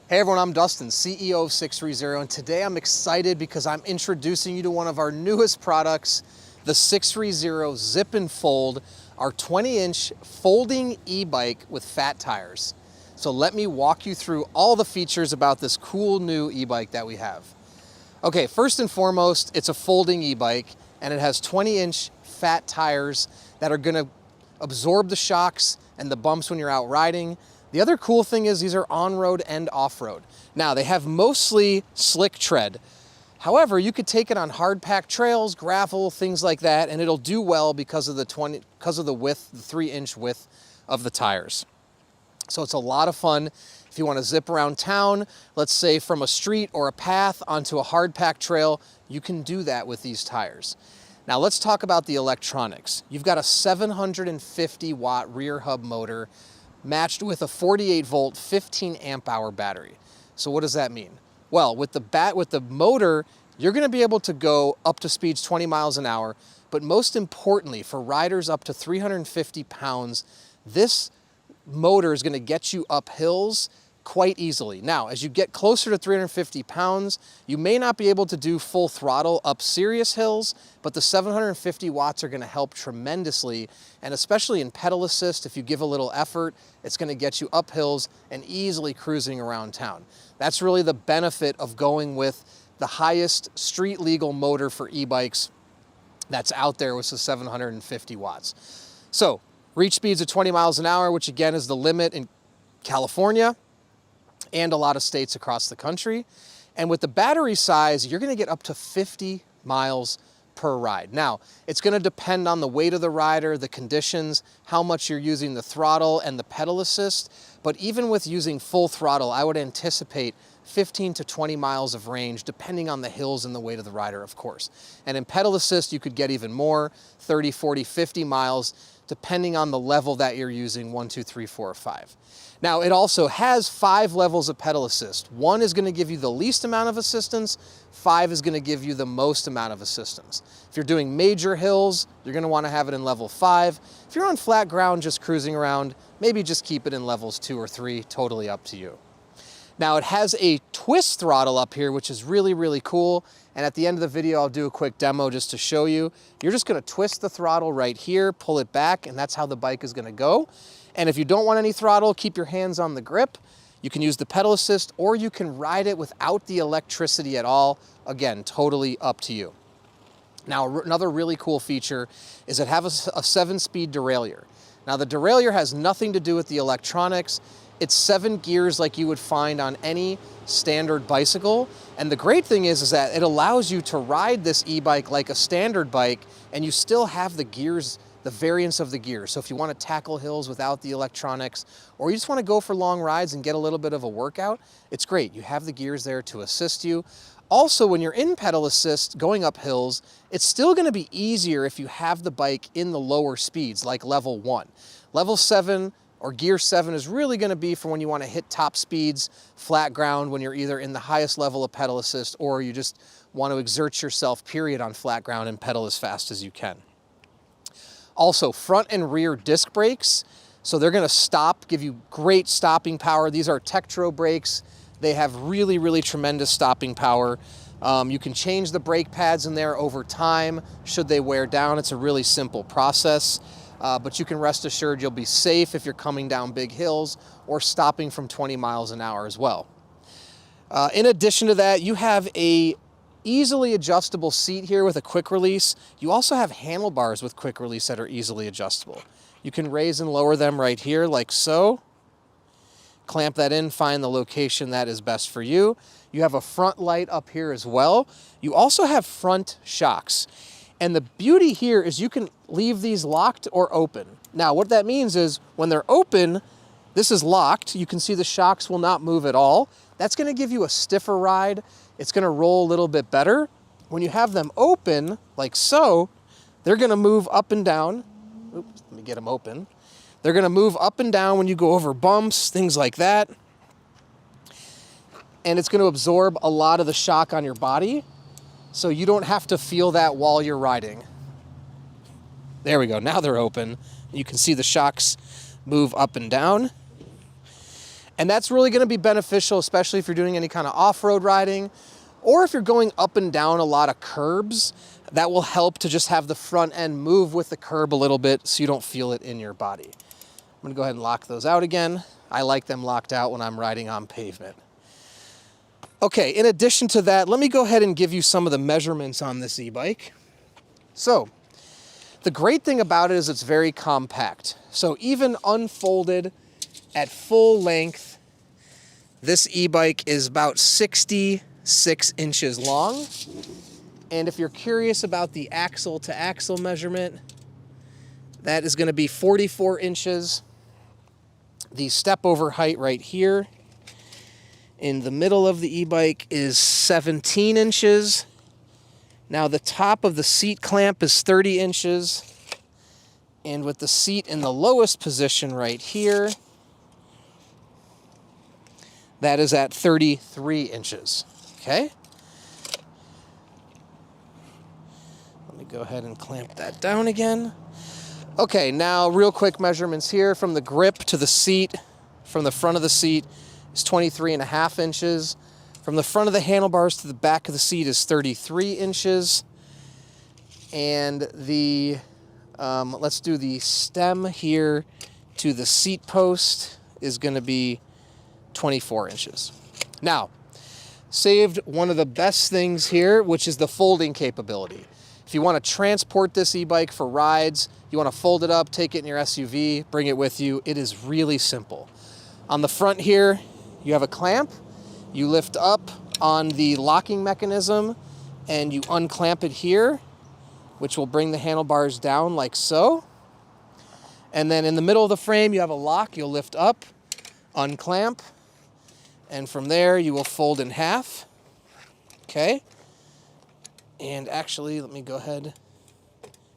Hey everyone, I'm Dustin, CEO of 630, and today I'm excited because I'm introducing you to one of our newest products, the 630 Zip and Fold, our 20-inch folding e-bike with fat tires. So let me walk you through all the features about this cool new e-bike that we have. Okay, first and foremost, it's a folding e-bike and it has 20-inch fat tires that are gonna absorb the shocks and the bumps when you're out riding. The other cool thing is these are on-road and off-road. Now, they have mostly slick tread. However, you could take it on hard-packed trails, gravel, things like that, and it'll do well because of the 3-inch width of the tires. So it's a lot of fun. If you want to zip around town, let's say from a street or a path onto a hard-packed trail, you can do that with these tires. Now let's talk about the electronics. You've got a 750-watt rear hub motor matched with a 48-volt, 15-amp-hour battery. So what does that mean? Well, with the motor, you're going to be able to go up to speeds 20 miles an hour, but most importantly, for riders up to 350 pounds, this motor is going to get you up hills quite easily. Now, as you get closer to 350 pounds, you may not be able to do full throttle up serious hills, but the 750 watts are going to help tremendously, and especially in pedal assist, if you give a little effort, it's going to get you up hills and easily cruising around town. That's really the benefit of going with the highest street legal motor for e-bikes that's out there, with the 750 watts. So, reach speeds of 20 miles an hour, which again is the limit in California and a lot of states across the country. And with the battery size, you're gonna get up to 50 miles per ride. Now, it's gonna depend on the weight of the rider, the conditions, how much you're using the throttle and the pedal assist, but even with using full throttle, I would anticipate 15 to 20 miles of range, depending on the hills and the weight of the rider, of course. And in pedal assist, you could get even more, 30, 40, 50 miles, depending on the level that you're using, 1, 2, 3, 4, or 5. Now, it also has 5 levels of pedal assist. 1 is gonna give you the least amount of assistance, 5 is gonna give you the most amount of assistance. If you're doing major hills, you're gonna wanna have it in level 5. If you're on flat ground just cruising around, maybe just keep it in levels 2 or 3, totally up to you. Now, it has a twist throttle up here, which is really, really cool. And at the end of the video, I'll do a quick demo just to show you. You're just gonna twist the throttle right here, pull it back, and that's how the bike is gonna go. And if you don't want any throttle, keep your hands on the grip. You can use the pedal assist, or you can ride it without the electricity at all. Again, totally up to you. Now, another really cool feature is it has a 7-speed derailleur. Now, the derailleur has nothing to do with the electronics. It's 7 gears like you would find on any standard bicycle. And the great thing is that it allows you to ride this e-bike like a standard bike, and you still have the gears, the variance of the gears. So if you want to tackle hills without the electronics, or you just want to go for long rides and get a little bit of a workout, it's great. You have the gears there to assist you. Also, when you're in pedal assist going up hills, it's still going to be easier if you have the bike in the lower speeds, like level 1. Level 7 or gear 7 is really going to be for when you want to hit top speeds, flat ground, when you're either in the highest level of pedal assist, or you just want to exert yourself, period, on flat ground and pedal as fast as you can. Also, front and rear disc brakes. So they're going to stop, give you great stopping power. These are Tektro brakes. They have really, really tremendous stopping power. You can change the brake pads in there over time should they wear down. It's a really simple process. But you can rest assured you'll be safe if you're coming down big hills or stopping from 20 miles an hour as well. In addition to that, you have a easily adjustable seat here with a quick release. You also have handlebars with quick release that are easily adjustable. You can raise and lower them right here like so. Clamp that in, find the location that is best for you. You have a front light up here as well. You also have front shocks. And the beauty here is you can leave these locked or open. Now, what that means is when they're open, this is locked. You can see the shocks will not move at all. That's gonna give you a stiffer ride. It's gonna roll a little bit better. When you have them open, like so, they're gonna move up and down. Oops, let me get them open. They're gonna move up and down when you go over bumps, things like that. And it's gonna absorb a lot of the shock on your body, so you don't have to feel that while you're riding. There we go, now they're open. You can see the shocks move up and down. And that's really gonna be beneficial, especially if you're doing any kind of off-road riding, or if you're going up and down a lot of curbs. That will help to just have the front end move with the curb a little bit so you don't feel it in your body. I'm gonna go ahead and lock those out again. I like them locked out when I'm riding on pavement. Okay, in addition to that, let me go ahead and give you some of the measurements on this e-bike. So, the great thing about it is it's very compact. So even unfolded at full length, this e-bike is about 66 inches long. And if you're curious about the axle to axle measurement, that is gonna be 44 inches. The step over height right here in the middle of the e-bike is 17 inches. Now the top of the seat clamp is 30 inches. And with the seat in the lowest position right here, that is at 33 inches, okay? Go ahead and clamp that down again. Okay, now real quick measurements here from the grip to the seat, from the front of the seat is 23.5 inches. From the front of the handlebars to the back of the seat is 33 inches. And the, let's do the stem here to the seat post is gonna be 24 inches. Now, saved one of the best things here, which is the folding capability. If you want to transport this e-bike for rides, you want to fold it up, take it in your SUV, bring it with you, it is really simple. On the front here, you have a clamp. You lift up on the locking mechanism and you unclamp it here, which will bring the handlebars down like so. And then in the middle of the frame, you have a lock. You'll lift up, unclamp, and from there you will fold in half, okay? And actually, let me go ahead.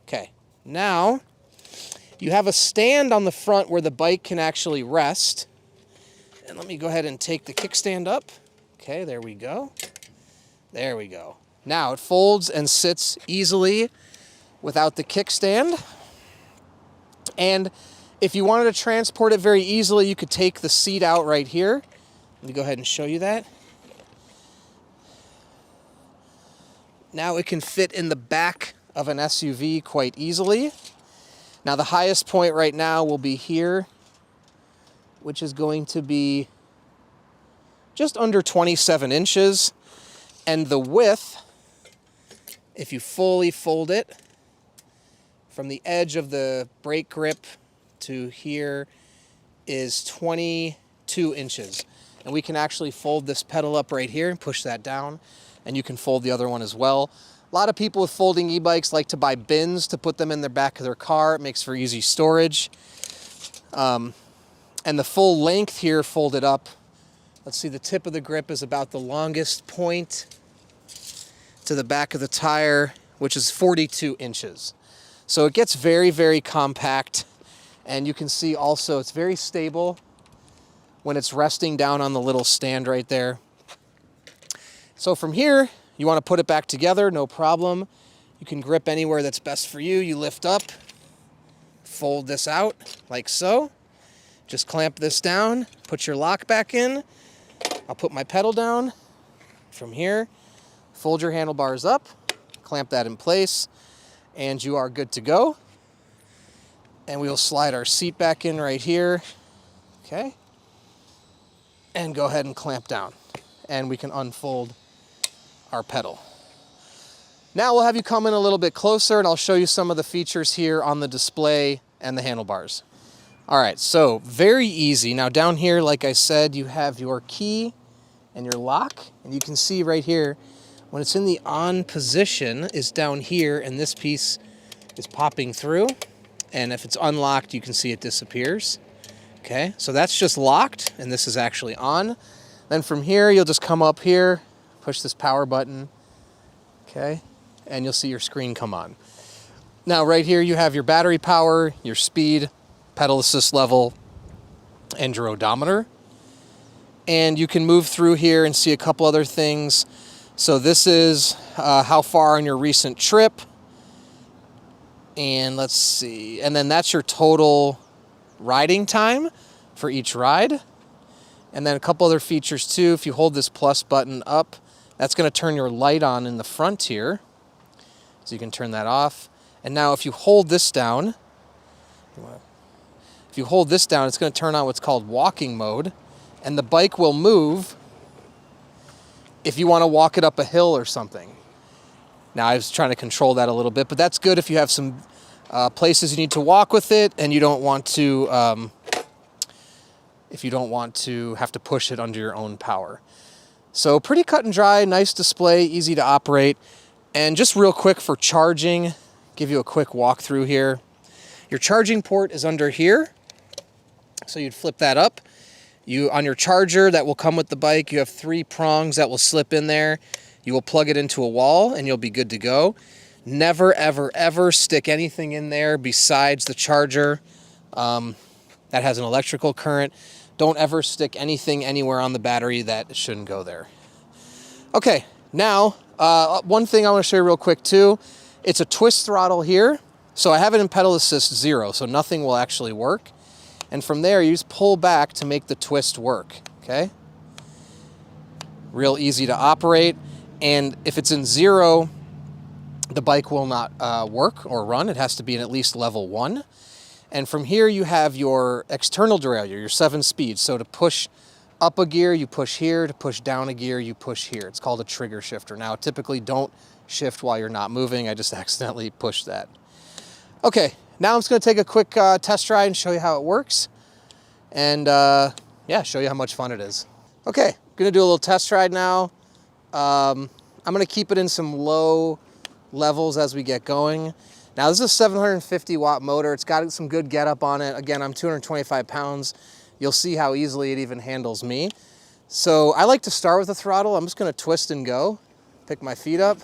Okay, now you have a stand on the front where the bike can actually rest. And let me go ahead and take the kickstand up. Okay, there we go. There we go. Now it folds and sits easily without the kickstand. And if you wanted to transport it very easily, you could take the seat out right here. Let me go ahead and show you that. Now it can fit in the back of an SUV quite easily. Now the highest point right now will be here, which is going to be just under 27 inches. And the width, if you fully fold it, from the edge of the brake grip to here is 22 inches. And we can actually fold this pedal up right here and push that down. And you can fold the other one as well. A lot of people with folding e-bikes like to buy bins to put them in the back of their car. It makes for easy storage. And the full length here folded up, let's see, the tip of the grip is about the longest point to the back of the tire, which is 42 inches. So it gets very, very compact. And you can see also it's very stable when it's resting down on the little stand right there. So from here, you want to put it back together, no problem. You can grip anywhere that's best for you. You lift up, fold this out like so. Just clamp this down, put your lock back in. I'll put my pedal down from here. Fold your handlebars up, clamp that in place, and you are good to go. And we'll slide our seat back in right here, okay? And go ahead and clamp down. And we can unfold our pedal. Now we'll have you come in a little bit closer and I'll show you some of the features here on the display and the handlebars. All right, so very easy. Now down here, like I said, you have your key and your lock, and you can see right here, when it's in the on position is down here, and this piece is popping through. And if it's unlocked, you can see it disappears. Okay, so that's just locked, and this is actually on. Then from here, you'll just come up here, push this power button, okay, and you'll see your screen come on. Now right here you have your battery power, your speed, pedal assist level, and your odometer. And you can move through here and see a couple other things. So this is how far on your recent trip. And let's see, and then that's your total riding time for each ride. And then a couple other features too. If you hold this plus button up, that's going to turn your light on in the front here. So you can turn that off. And now if you hold this down, it's going to turn on what's called walking mode. And the bike will move if you want to walk it up a hill or something. Now I was trying to control that a little bit, but that's good if you have some places you need to walk with it and you don't want to, if you don't want to have to push it under your own power. So pretty cut and dry, nice display, easy to operate. And just real quick for charging, give you a quick walkthrough here. Your charging port is under here. So you'd flip that up. On your charger that will come with the bike, you have 3 prongs that will slip in there. You will plug it into a wall and you'll be good to go. Never, ever, ever stick anything in there besides the charger that has an electrical current. Don't ever stick anything anywhere on the battery that shouldn't go there. Okay, now, one thing I want to show you real quick too. It's a twist throttle here. So I have it in pedal assist 0, so nothing will actually work. And from there, you just pull back to make the twist work, okay? Real easy to operate. And if it's in 0, the bike will not work or run. It has to be in at least level 1. And from here, you have your external derailleur, your 7 speeds. So to push up a gear, you push here. To push down a gear, you push here. It's called a trigger shifter. Now, typically don't shift while you're not moving. I just accidentally pushed that. Okay, now I'm just gonna take a quick test ride and show you how it works. And yeah, show you how much fun it is. Okay, gonna do a little test ride now. I'm gonna keep it in some low levels as we get going. Now this is a 750 watt motor. It's got some good get up on it. Again, I'm 225 pounds. You'll see how easily it even handles me. So I like to start with the throttle. I'm just gonna twist and go. Pick my feet up.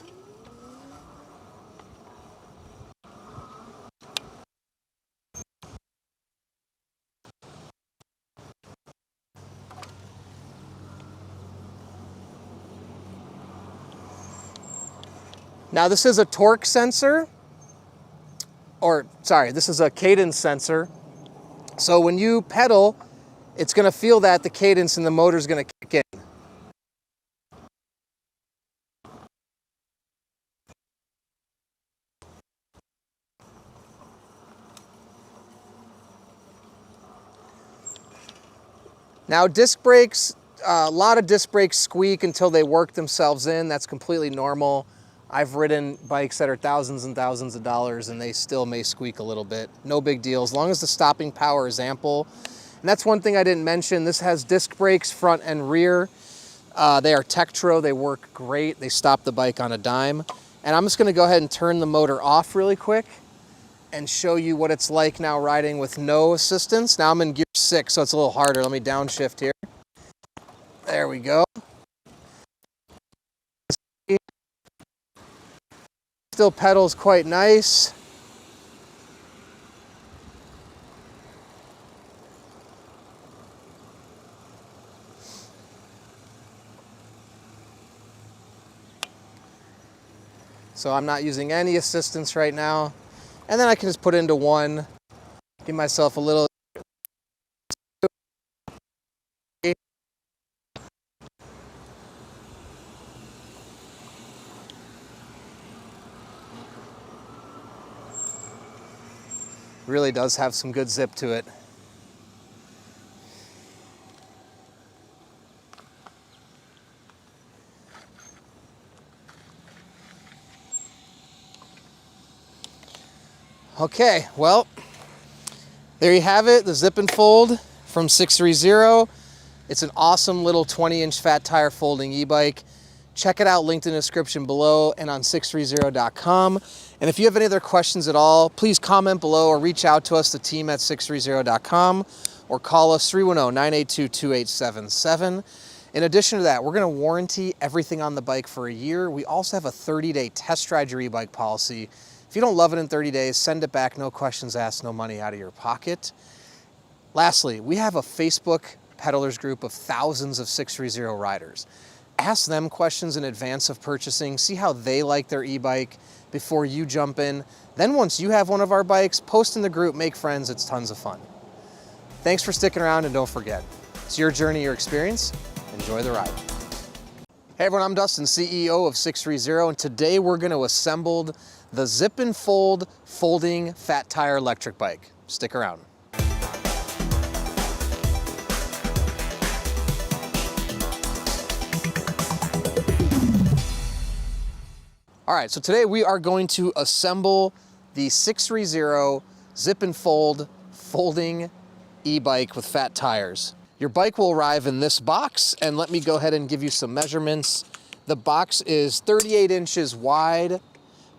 Now this is a torque sensor, or sorry, this is a cadence sensor. So when you pedal, it's gonna feel that the cadence and the motor's gonna kick in. Now disc brakes, a lot of disc brakes squeak until they work themselves in. That's completely normal. I've ridden bikes that are thousands and thousands of dollars and they still may squeak a little bit. No big deal, as long as the stopping power is ample. And that's one thing I didn't mention. This has disc brakes front and rear. They are Tektro, they work great. They stop the bike on a dime. And I'm just gonna go ahead and turn the motor off really quick and show you what it's like now riding with no assistance. Now I'm in gear 6, so it's a little harder. Let me downshift here. There we go. Still pedals quite nice. So I'm not using any assistance right now. And then I can just put into 1, give myself a little. Really does have some good zip to it. Okay, well, there you have it, the zip and fold from 630. It's an awesome little 20-inch fat tire folding e-bike. Check it out, linked in the description below and on sixthreezero.com. And if you have any other questions at all, please comment below or reach out to us, the team at sixthreezero.com, or call us 310-982-2877. In addition to that, we're gonna warranty everything on the bike for a year. We also have a 30-day test ride your e-bike policy. If you don't love it in 30 days, send it back, no questions asked, no money out of your pocket. Lastly, we have a Facebook peddlers group of thousands of 630 riders. Ask them questions in advance of purchasing, see how they like their e-bike before you jump in. Then once you have one of our bikes, post in the group, make friends, it's tons of fun. Thanks for sticking around, and don't forget, It's your journey, your experience. Enjoy the ride. Hey everyone, I'm Dustin, CEO of 6threezero, and today we're going to assemble the Zip and Fold folding fat tire electric bike. Stick around. All right, so today we are going to assemble the 6threezero Zip and Fold folding e-bike with fat tires. Your bike will arrive in this box, and let me go ahead and give you some measurements. The box is 38 inches wide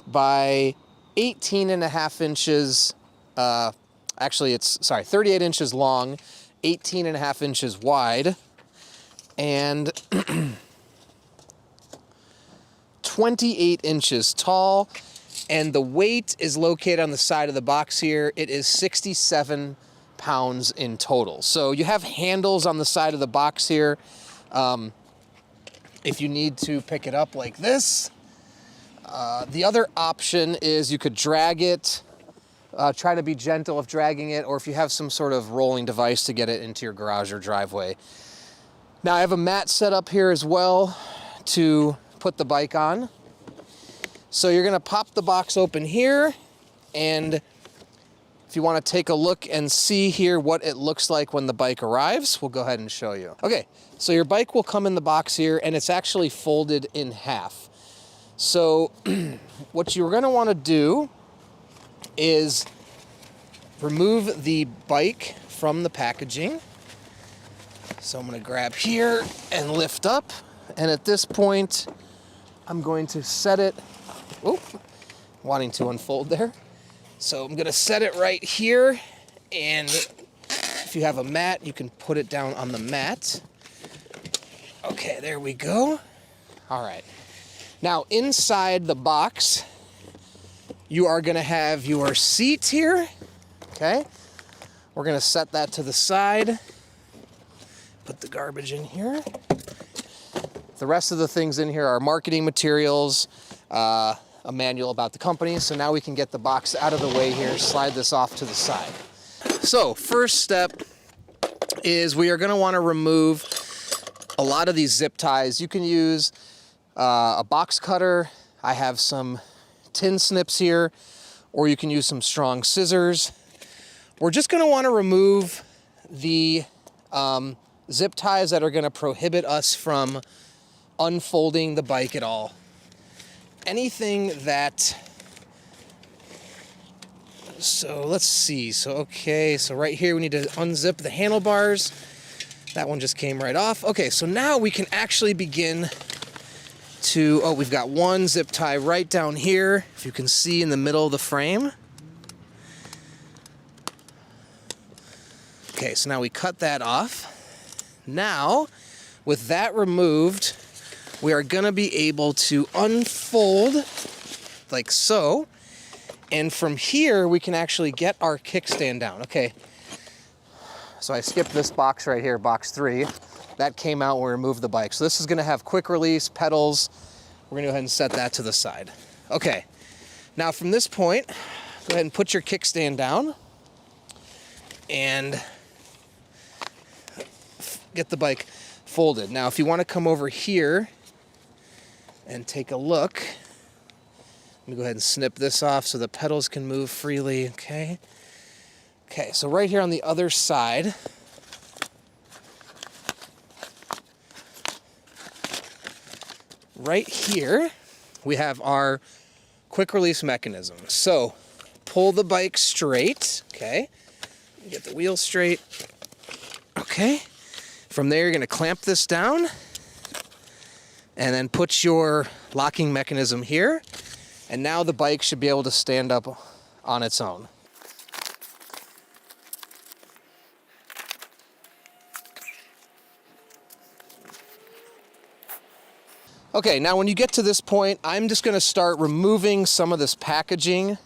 by 18.5 inches, actually it's, 38 inches long, 18.5 inches wide, and 28 inches tall, and the weight is located on the side of the box here. It is 67 pounds in total. So you have handles on the side of the box here. If you need to pick it up like this. The other option is you could drag it, try to be gentle if dragging it, or if you have some sort of rolling device to get it into your garage or driveway. Now I have a mat set up here as well to put the bike on. So you're gonna pop the box open here, and if you want to take a look and see here what it looks like when the bike arrives, we'll go ahead and show you. Okay, so your bike will come in the box here, and it's actually folded in half. So what you're going to want to do is remove the bike from the packaging. So I'm going to grab here and lift up, and at this point, I'm going to set it, wanting to unfold there. So I'm gonna set it right here, and if you have a mat, you can put it down on the mat. Okay, there we go. All right. Now inside the box, you are gonna have your seat here, okay? We're gonna set that to the side. Put the garbage in here. The rest of the things in here are marketing materials, a manual about the company. So now we can get the box out of the way here, slide this off to the side. So first step is we are going to want to remove a lot of these zip ties. You can use a box cutter. I have some tin snips here, or you can use some strong scissors. We're just going to want to remove the zip ties that are going to prohibit us from unfolding the bike at all. Anything that, so let's see, so right here we need to unzip the handlebars. That one just came right off. Okay, so now we can actually begin to, we've got one zip tie right down here, if you can see in the middle of the frame. Okay, so now we cut that off. Now, with that removed, we are gonna be able to unfold like so. And from here, we can actually get our kickstand down. Okay, so I skipped this box right here, box 3. That came out when we removed the bike. So this is gonna have quick release, pedals. We're gonna go ahead and set that to the side. Okay, now from this point, go ahead and put your kickstand down and get the bike folded. Now, if you wanna come over here and take a look. Let me go ahead and snip this off so the pedals can move freely, okay? Okay, so right here on the other side, right here, we have our quick release mechanism. So pull the bike straight, okay? Get the wheel straight, okay? From there, you're gonna clamp this down, and then put your locking mechanism here, and now the bike should be able to stand up on its own. Okay, now when you get to this point, I'm just gonna start removing some of this packaging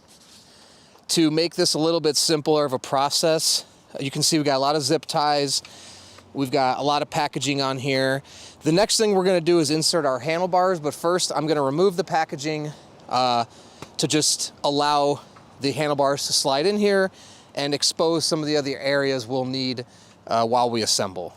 to make this a little bit simpler of a process. You can see we got a lot of zip ties. We've got a lot of packaging on here. The next thing we're gonna do is insert our handlebars, but first I'm gonna remove the packaging to just allow the handlebars to slide in here and expose some of the other areas we'll need while we assemble.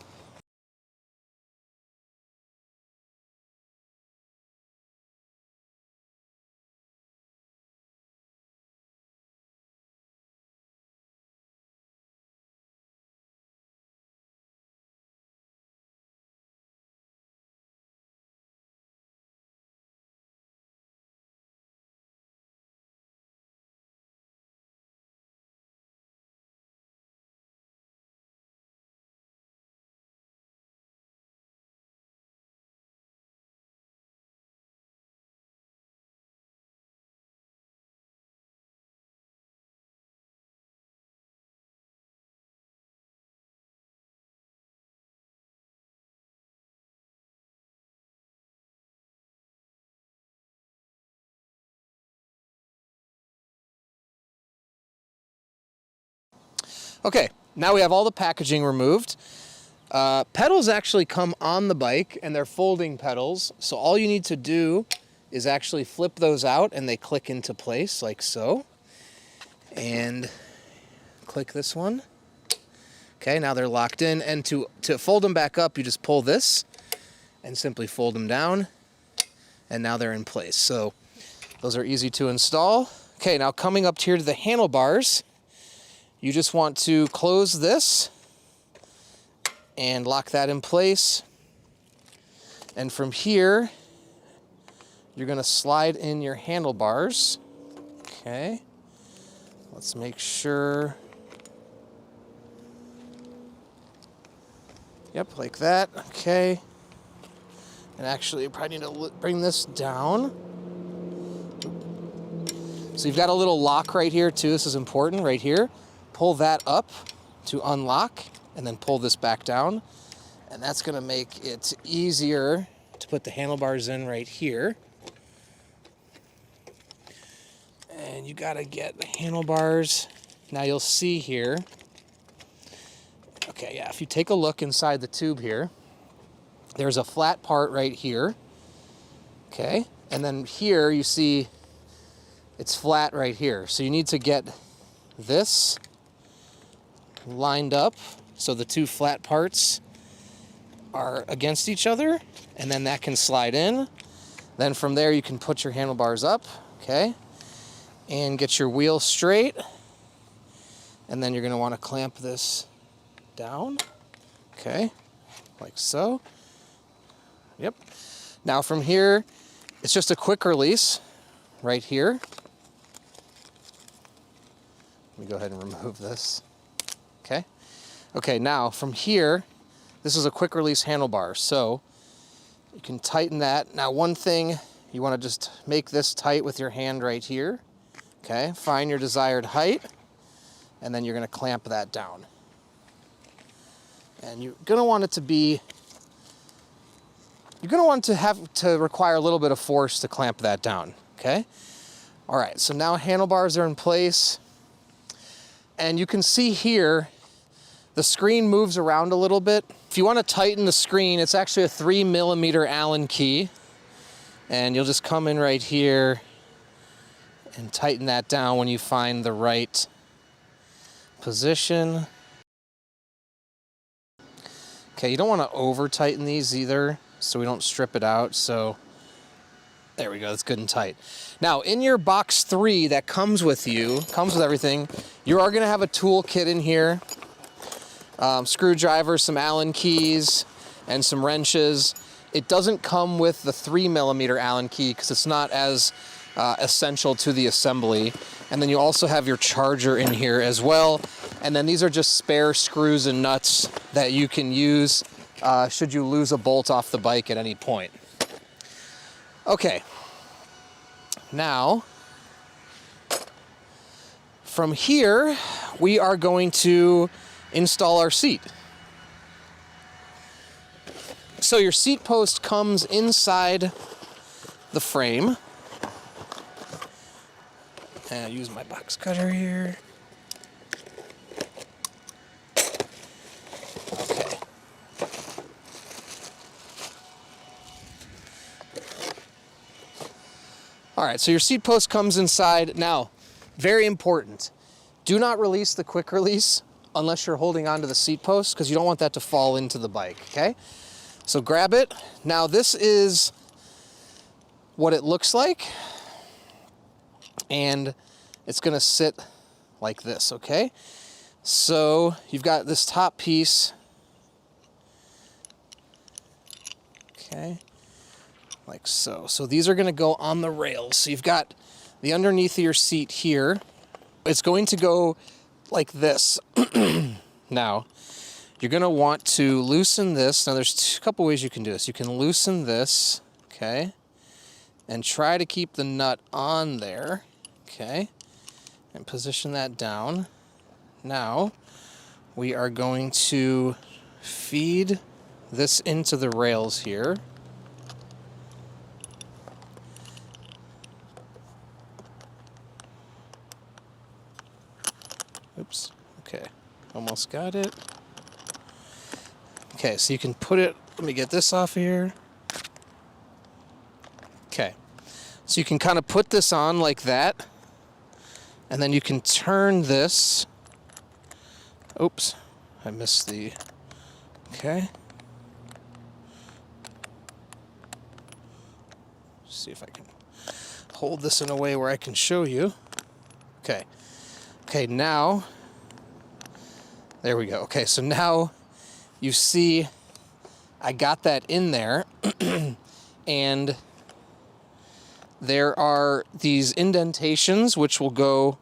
Okay, now we have all the packaging removed. Pedals actually come on the bike and they're folding pedals. So all you need to do is actually flip those out and they click into place like so. And click this one. Okay, now they're locked in. And to fold them back up, you just pull this and simply fold them down. And now they're in place. So those are easy to install. Okay, now coming up here to the handlebars, you just want to close this and lock that in place. And from here, you're gonna slide in your handlebars. Okay, let's make sure. Yep, like that, okay. And actually, you probably need to bring this down. So you've got a little lock right here too, this is important, right here. Pull that up to unlock, and then pull this back down. And that's gonna make it easier to put the handlebars in right here. And you gotta get the handlebars. Now you'll see here. Okay, yeah, if you take a look inside the tube here, there's a flat part right here. Okay, and then here you see it's flat right here. So you need to get this lined up so the two flat parts are against each other, and then that can slide in. Then from there you can put your handlebars up, okay, and get your wheel straight. And then you're gonna wanna clamp this down, okay, like so. Yep. Now from here, it's just a quick release right here. Let me go ahead and remove this. Okay. Okay, now from here, this is a quick release handlebar. So you can tighten that. Now one thing, you want to just make this tight with your hand right here. Okay, find your desired height, and then you're going to clamp that down. And you're going to want it to be, you're going to want to have to require a little bit of force to clamp that down. Okay. All right, so now handlebars are in place. And you can see here, the screen moves around a little bit. If you want to tighten the screen, it's actually a 3mm Allen key. And you'll just come in right here and tighten that down when you find the right position. Okay, you don't want to over tighten these either, so we don't strip it out. So there we go, that's good and tight. Now in your box 3 that comes with you, comes with everything, you are gonna have a tool kit in here. Screwdrivers, some Allen keys, and some wrenches. It doesn't come with the 3mm Allen key because it's not as essential to the assembly. And then you also have your charger in here as well. And then these are just spare screws and nuts that you can use should you lose a bolt off the bike at any point. Okay, now from here we are going to install our seat. So your seat post comes inside the frame. And I'll use my box cutter here. Okay. All right, so your seat post comes inside. Now, very important, do not release the quick release unless you're holding onto the seat post, because you don't want that to fall into the bike, okay? So grab it. Now this is what it looks like. And it's gonna sit like this, okay? So you've got this top piece, okay, like so. So these are gonna go on the rails. So you've got the underneath of your seat here. It's going to go like this. Now, you're gonna want to loosen this. Now there's a couple ways you can do this. You can loosen this, okay, and try to keep the nut on there, okay, and position that down. Now, we are going to feed this into the rails here. Oops, okay, Almost got it. Okay, so you can put it, let me get this off here. Okay, so you can kind of put this on like that, and then you can turn this. Oops, I missed the, okay. See if I can hold this in a way where I can show you. Okay, okay, now, there we go. Okay, so now you see I got that in there, and there are these indentations which will go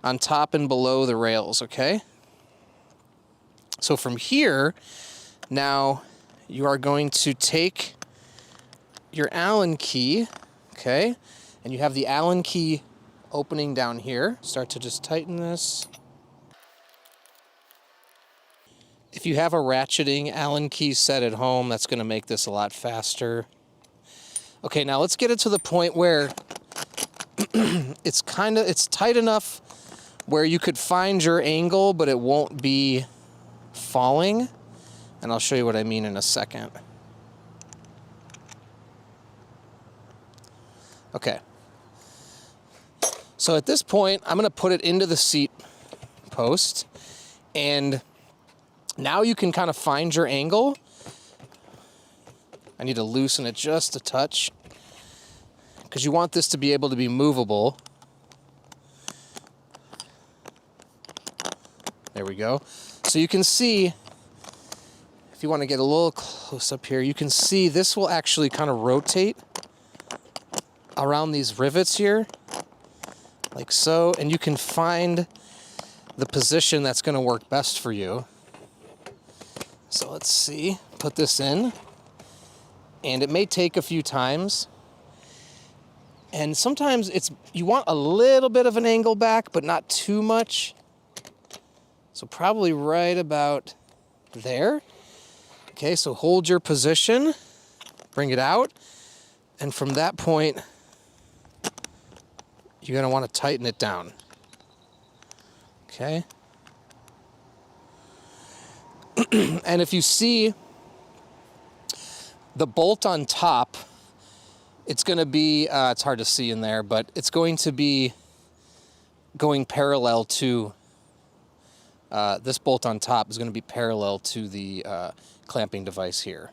on top and below the rails, okay? So from here, now you are going to take your Allen key, okay? And you have the Allen key opening down here. Start to just tighten this. If you have a ratcheting Allen key set at home, that's going to make this a lot faster. Okay, now let's get it to the point where it's tight enough where you could find your angle, but it won't be falling. And I'll show you what I mean in a second. Okay. So at this point, I'm going to put it into the seat post, and now you can kind of find your angle. I need to loosen it just a touch because you want this to be able to be movable. There we go. So you can see, if you want to get a little close up here, you can see this will actually kind of rotate around these rivets here, like so, and you can find the position that's going to work best for you. So let's see, put this in, and it may take a few times, and sometimes you want a little bit of an angle back, but not too much. So probably right about there. Okay, so hold your position, bring it out, and from that point, you're going to want to tighten it down. Okay. And if you see the bolt on top, it's going to be, it's hard to see in there, but it's going to be going parallel to, this bolt on top is going to be parallel to the clamping device here.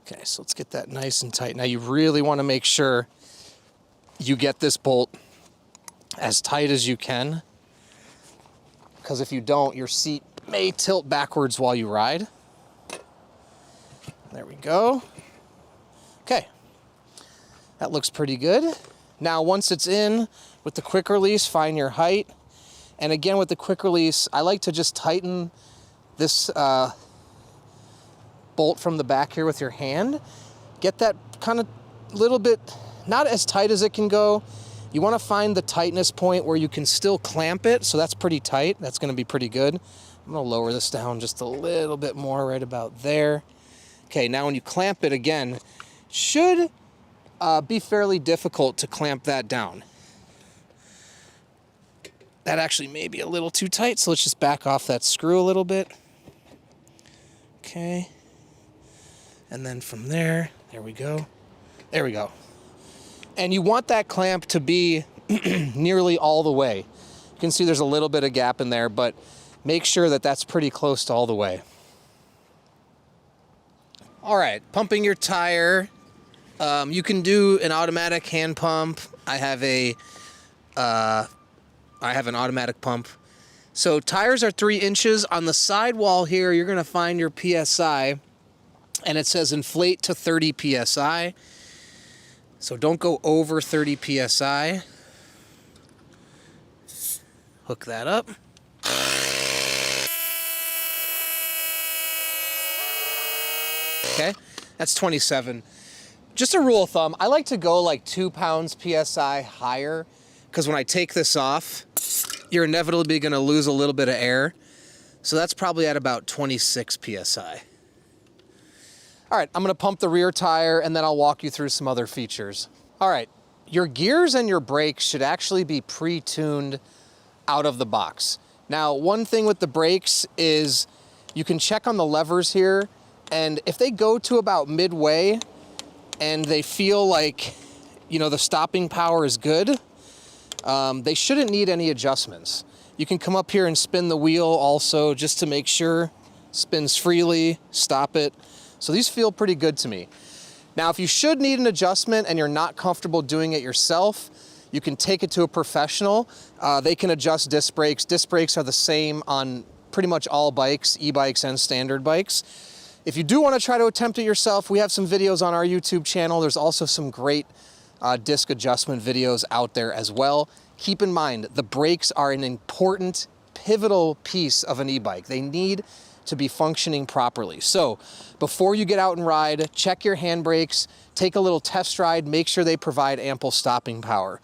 Okay, so let's get that nice and tight. Now you really want to make sure you get this bolt as tight as you can, because if you don't, your seat may tilt backwards while you ride. There we go. Okay, that looks pretty good. Now once it's in, with the quick release, find your height. And again, with the quick release, I like to just tighten this bolt from the back here with your hand. Get that kind of little bit, not as tight as it can go. You want to find the tightness point where you can still clamp it, so that's pretty tight. That's going to be pretty good. I'm going to lower this down just a little bit more, right about there. Okay, now when you clamp it again, should be fairly difficult to clamp that down. That actually may be a little too tight, so let's just back off that screw a little bit. Okay. And then from there, there we go. There we go. And you want that clamp to be nearly all the way. You can see there's a little bit of gap in there, but make sure that that's pretty close to all the way. All right, pumping your tire. You can do an automatic hand pump. I have an automatic pump. So tires are 3 inches. On the sidewall here, you're gonna find your PSI, and it says inflate to 30 PSI. So don't go over 30 PSI. Hook that up. Okay, that's 27. Just a rule of thumb, I like to go like 2 pounds PSI higher, because when I take this off, you're inevitably gonna lose a little bit of air. So that's probably at about 26 PSI. All right, I'm gonna pump the rear tire and then I'll walk you through some other features. All right, your gears and your brakes should actually be pre-tuned out of the box. Now, one thing with the brakes is you can check on the levers here, and if they go to about midway and they feel like, you know, the stopping power is good, they shouldn't need any adjustments. You can come up here and spin the wheel also just to make sure spins freely, stop it. So these feel pretty good to me. Now, if you should need an adjustment and you're not comfortable doing it yourself, you can take it to a professional. They can adjust disc brakes. Disc brakes are the same on pretty much all bikes, e-bikes and standard bikes. If you do want to try to attempt it yourself, we have some videos on our YouTube channel. There's also some great disc adjustment videos out there as well. Keep in mind, the brakes are an important, pivotal piece of an e-bike. They need to be functioning properly. So before you get out and ride, check your handbrakes, take a little test ride, make sure they provide ample stopping power.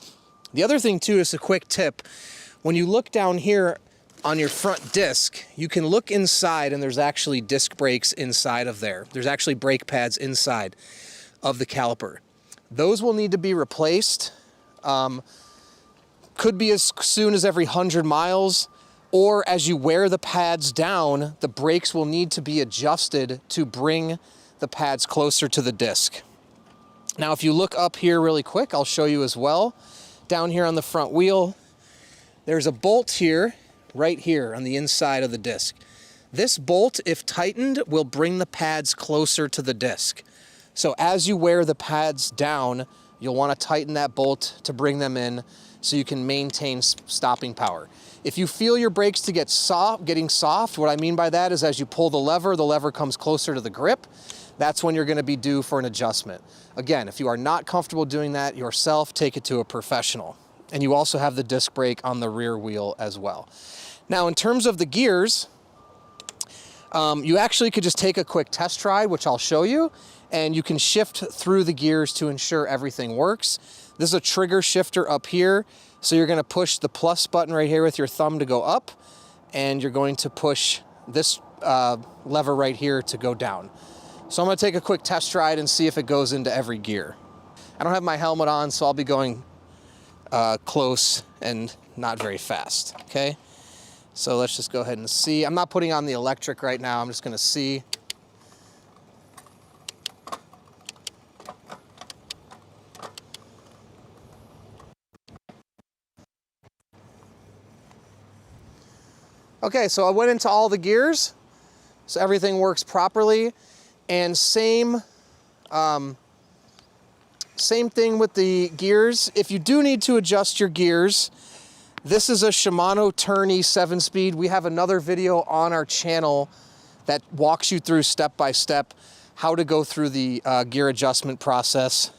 The other thing too is a quick tip. When you look down here on your front disc, you can look inside and there's actually disc brakes inside of there. There's actually brake pads inside of the caliper. Those will need to be replaced. Could be as soon as every 100 miles. Or as you wear the pads down, the brakes will need to be adjusted to bring the pads closer to the disc. Now, if you look up here really quick, I'll show you as well. Down here on the front wheel, there's a bolt here, right here on the inside of the disc. This bolt, if tightened, will bring the pads closer to the disc. So as you wear the pads down, you'll want to tighten that bolt to bring them in so you can maintain stopping power. If you feel your brakes to getting soft, what I mean by that is as you pull the lever comes closer to the grip. That's when you're going to be due for an adjustment. Again, if you are not comfortable doing that yourself, take it to a professional. And you also have the disc brake on the rear wheel as well. Now, in terms of the gears, you actually could just take a quick test ride, which I'll show you, and you can shift through the gears to ensure everything works. This is a trigger shifter up here. So you're going to push the plus button right here with your thumb to go up, and you're going to push this lever right here to go down. So I'm going to take a quick test ride and see if it goes into every gear. I don't have my helmet on, so I'll be going close and not very fast, okay? So let's just go ahead and see. I'm not putting on the electric right now. I'm just going to see. Okay, so I went into all the gears, so everything works properly, and same thing with the gears. If you do need to adjust your gears, this is a Shimano Tourney 7-speed. We have another video on our channel that walks you through step by step how to go through the gear adjustment process.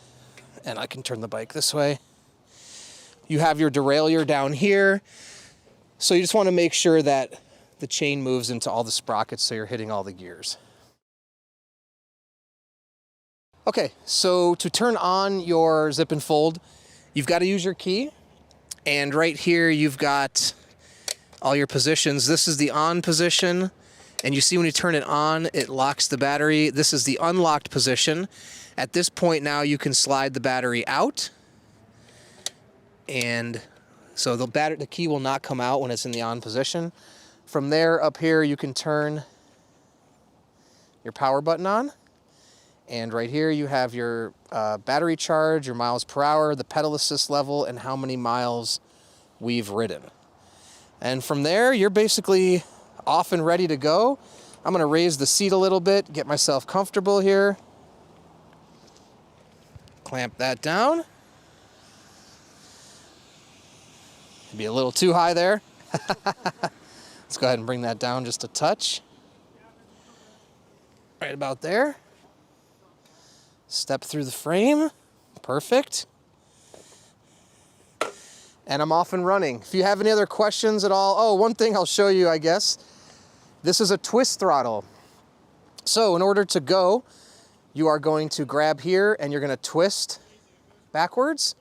And I can turn the bike this way. You have your derailleur down here. So you just want to make sure that the chain moves into all the sprockets so you're hitting all the gears. Okay, so to turn on your zip and fold, you've got to use your key. And right here you've got all your positions. This is the on position. And you see when you turn it on, it locks the battery. This is the unlocked position. At this point now you can slide the battery out. And so the key will not come out when it's in the on position. From there, up here, you can turn your power button on. And right here, you have your battery charge, your miles per hour, the pedal assist level, and how many miles we've ridden. And from there, you're basically off and ready to go. I'm going to raise the seat a little bit, get myself comfortable here. Clamp that down. Be a little too high there. Let's go ahead and bring that down just a touch. Right about there. Step through the frame. Perfect. And I'm off and running. If you have any other questions at all, oh, one thing I'll show you, I guess. This is a twist throttle. So in order to go, you are going to grab here and you're going to twist backwards.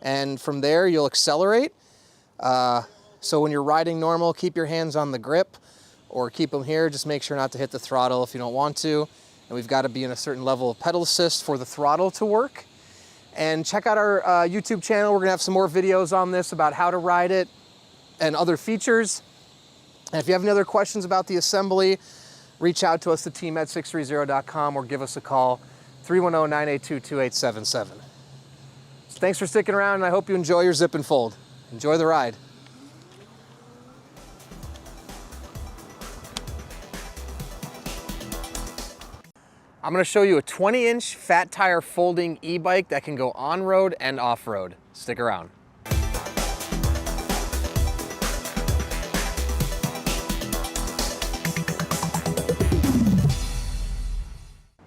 And from there, you'll accelerate. So when you're riding normal, keep your hands on the grip or keep them here. Just make sure not to hit the throttle if you don't want to. And we've got to be in a certain level of pedal assist for the throttle to work. And check out our YouTube channel. We're gonna have some more videos on this about how to ride it and other features. And if you have any other questions about the assembly, reach out to us, the team at sixthreezero.com, or give us a call, 310-982-2877. Thanks for sticking around, and I hope you enjoy your zip and fold. Enjoy the ride. I'm gonna show you a 20-inch fat tire folding e-bike that can go on-road and off-road. Stick around.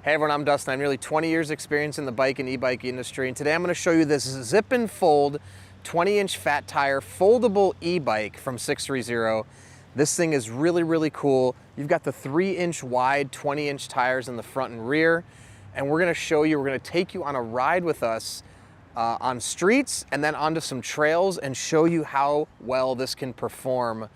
Hey everyone, I'm Dustin. I have nearly 20 years experience in the bike and e-bike industry, and today I'm gonna show you this zip and fold 20-inch fat tire foldable e-bike from sixthreezero. This thing is really, really cool. You've got the 3-inch wide, 20-inch tires in the front and rear. And we're gonna show you, we're gonna take you on a ride with us on streets and then onto some trails and show you how well this can perform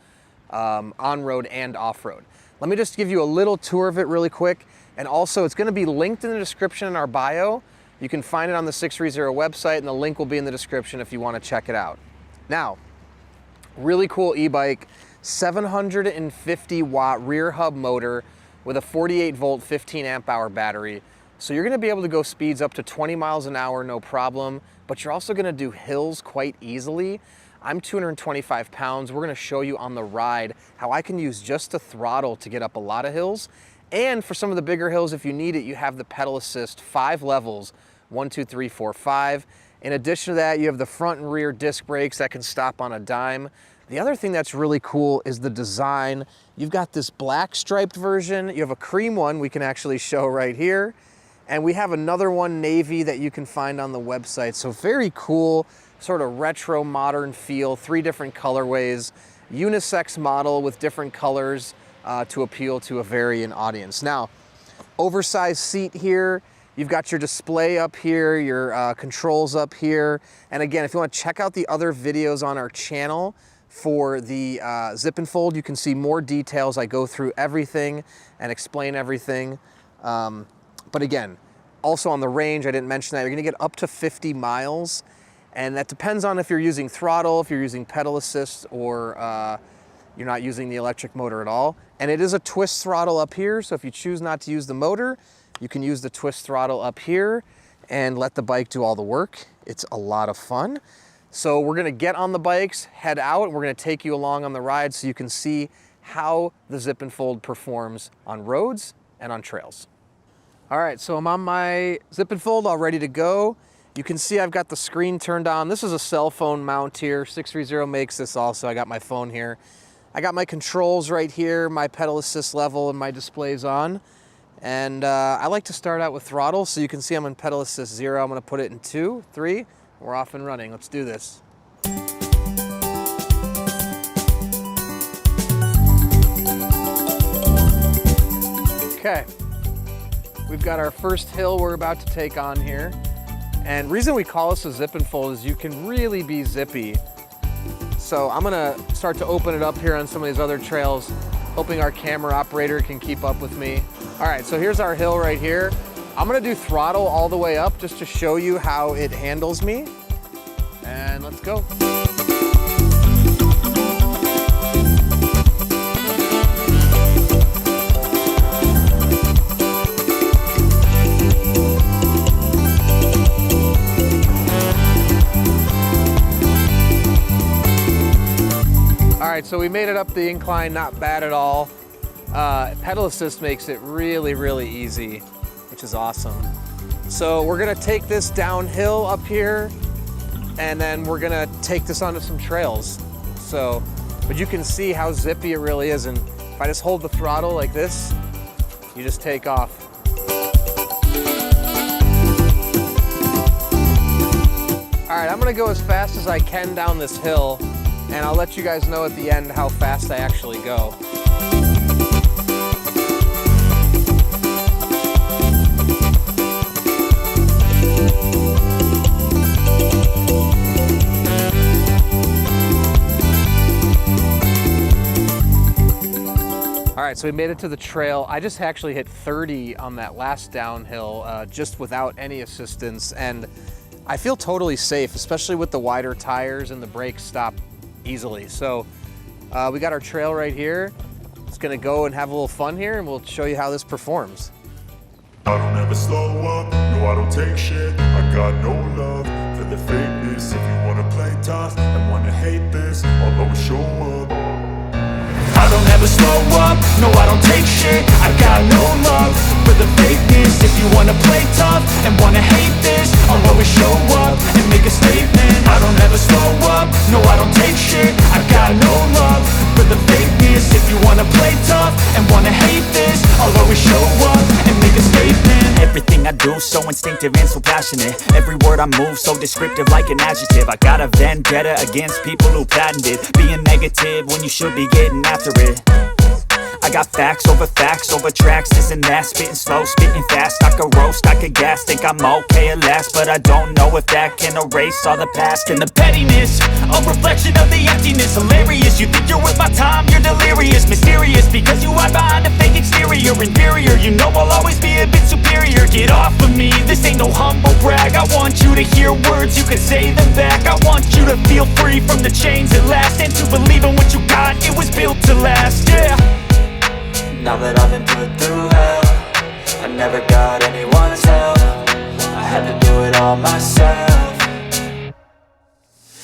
on-road and off-road. Let me just give you a little tour of it really quick. And also it's gonna be linked in the description in our bio. You can find it on the sixthreezero website, and the link will be in the description if you wanna check it out. Now, really cool e-bike. 750 watt rear hub motor with a 48 volt 15 amp hour battery. So you're gonna be able to go speeds up to 20 miles an hour, no problem, but you're also gonna do hills quite easily. I'm 225 pounds. We're gonna show you on the ride how I can use just the throttle to get up a lot of hills. And for some of the bigger hills, if you need it, you have the pedal assist, 5 levels, 1, 2, 3, 4, 5. In addition to that, you have the front and rear disc brakes that can stop on a dime. The other thing that's really cool is the design. You've got this black striped version. You have a cream one we can actually show right here. And we have another one, navy, that you can find on the website. So very cool, sort of retro modern feel, 3 different colorways, unisex model with different colors to appeal to a varying audience. Now, oversized seat here. You've got your display up here, your controls up here. And again, if you want to check out the other videos on our channel, for the zip and fold, you can see more details. I go through everything and explain everything. But again, also on the range, I didn't mention that, you're gonna get up to 50 miles. And that depends on if you're using throttle, if you're using pedal assist, or you're not using the electric motor at all. And it is a twist throttle up here. So if you choose not to use the motor, you can use the twist throttle up here and let the bike do all the work. It's a lot of fun. So we're gonna get on the bikes, head out, and we're gonna take you along on the ride so you can see how the zip and fold performs on roads and on trails. All right, so I'm on my zip and fold all ready to go. You can see I've got the screen turned on. This is a cell phone mount here. sixthreezero makes this also. I got my phone here. I got my controls right here, my pedal assist level, and my displays on. And I like to start out with throttle, so you can see I'm in pedal assist 0. I'm gonna put it in 2, 3. We're off and running. Let's do this. Okay, we've got our first hill we're about to take on here. And reason we call this a zip and fold is you can really be zippy. So I'm gonna start to open it up here on some of these other trails, hoping our camera operator can keep up with me. All right, so here's our hill right here. I'm gonna do throttle all the way up just to show you how it handles me. And let's go. All right, so we made it up the incline, not bad at all. Pedal assist makes it really, really easy, which is awesome. So we're gonna take this downhill up here, and then we're gonna take this onto some trails. So, but you can see how zippy it really is, and if I just hold the throttle like this, you just take off. All right, I'm gonna go as fast as I can down this hill, and I'll let you guys know at the end how fast I actually go. All right, so we made it to the trail. I just actually hit 30 on that last downhill, just without any assistance. And I feel totally safe, especially with the wider tires and the brakes stop easily. So we got our trail right here. It's gonna go and have a little fun here, and we'll show you how this performs. I don't ever slow up, no I don't take shit. I got no love for the fakeness. If you wanna play tough and wanna hate this, I'll always show up. I don't ever slow up, no I don't take shit. I got no love for the fakeness. If you wanna play tough and wanna hate this, I'll always show up and make a statement. I don't ever slow up, no I don't take shit. I got no love for the fakeness. If you wanna play tough and wanna hate this, I'll always show up and make a statement. Everything I do so instinctive and so passionate. Every word I move so descriptive like an adjective. I got a vendetta against people who patented being negative when you should be getting after it. I got facts over tracks, this and that. Spitting slow, spitting fast. I could roast, I could gas. Think I'm okay at last, but I don't know if that can erase all the past. And the pettiness, a reflection of the emptiness. Hilarious, you think you're worth my time, you're delirious. Mysterious, because you hide behind a fake exterior. Inferior, you know I'll always be a bit superior. Get off of me, this ain't no humble brag. I want you to hear words, you can say them back. I want you to feel free from the chains at last, and to believe in what you got, it was built to last, yeah. Now that I've been put through hell, I never got anyone's help. I had to do it all myself.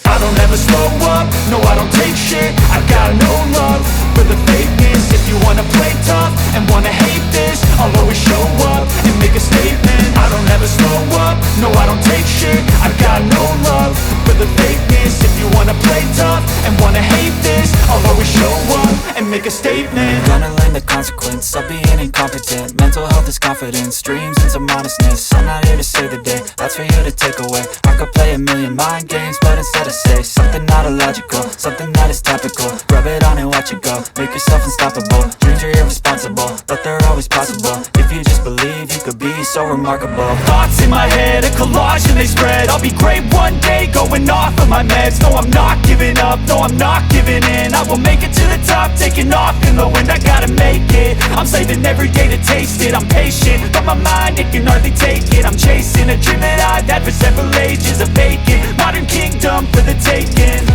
I don't ever slow up, no I don't take shit. I got no love for the fakeness. If you wanna play tough and wanna hate this, I'll always show up and make a statement. I don't ever slow up, no I don't take shit. I got no love for the fakeness. If you wanna play tough and wanna hate this, I'll always show up and make a statement. Gonna learn the consequence of being incompetent. Mental health is confidence, dreams and some honestness. I'm not here to save the day, that's for you to take away. I could play a million mind games, but instead I say something not illogical, something that is topical. Rub it on and watch it go, make yourself unstoppable. Dreams are irresponsible, but they're always possible. If you just believe, you could be so remarkable. Thoughts in my head, a collage and they spread. I'll be great one day, going off of my meds. No, I'm not giving up, no, I'm not giving in. I will make it to the top, taking off in the wind. I gotta make it, I'm saving every day to taste it. I'm patient, but my mind, it can hardly take it. I'm chasing a dream that I've had for several ages. A vacant, modern kingdom for the taking.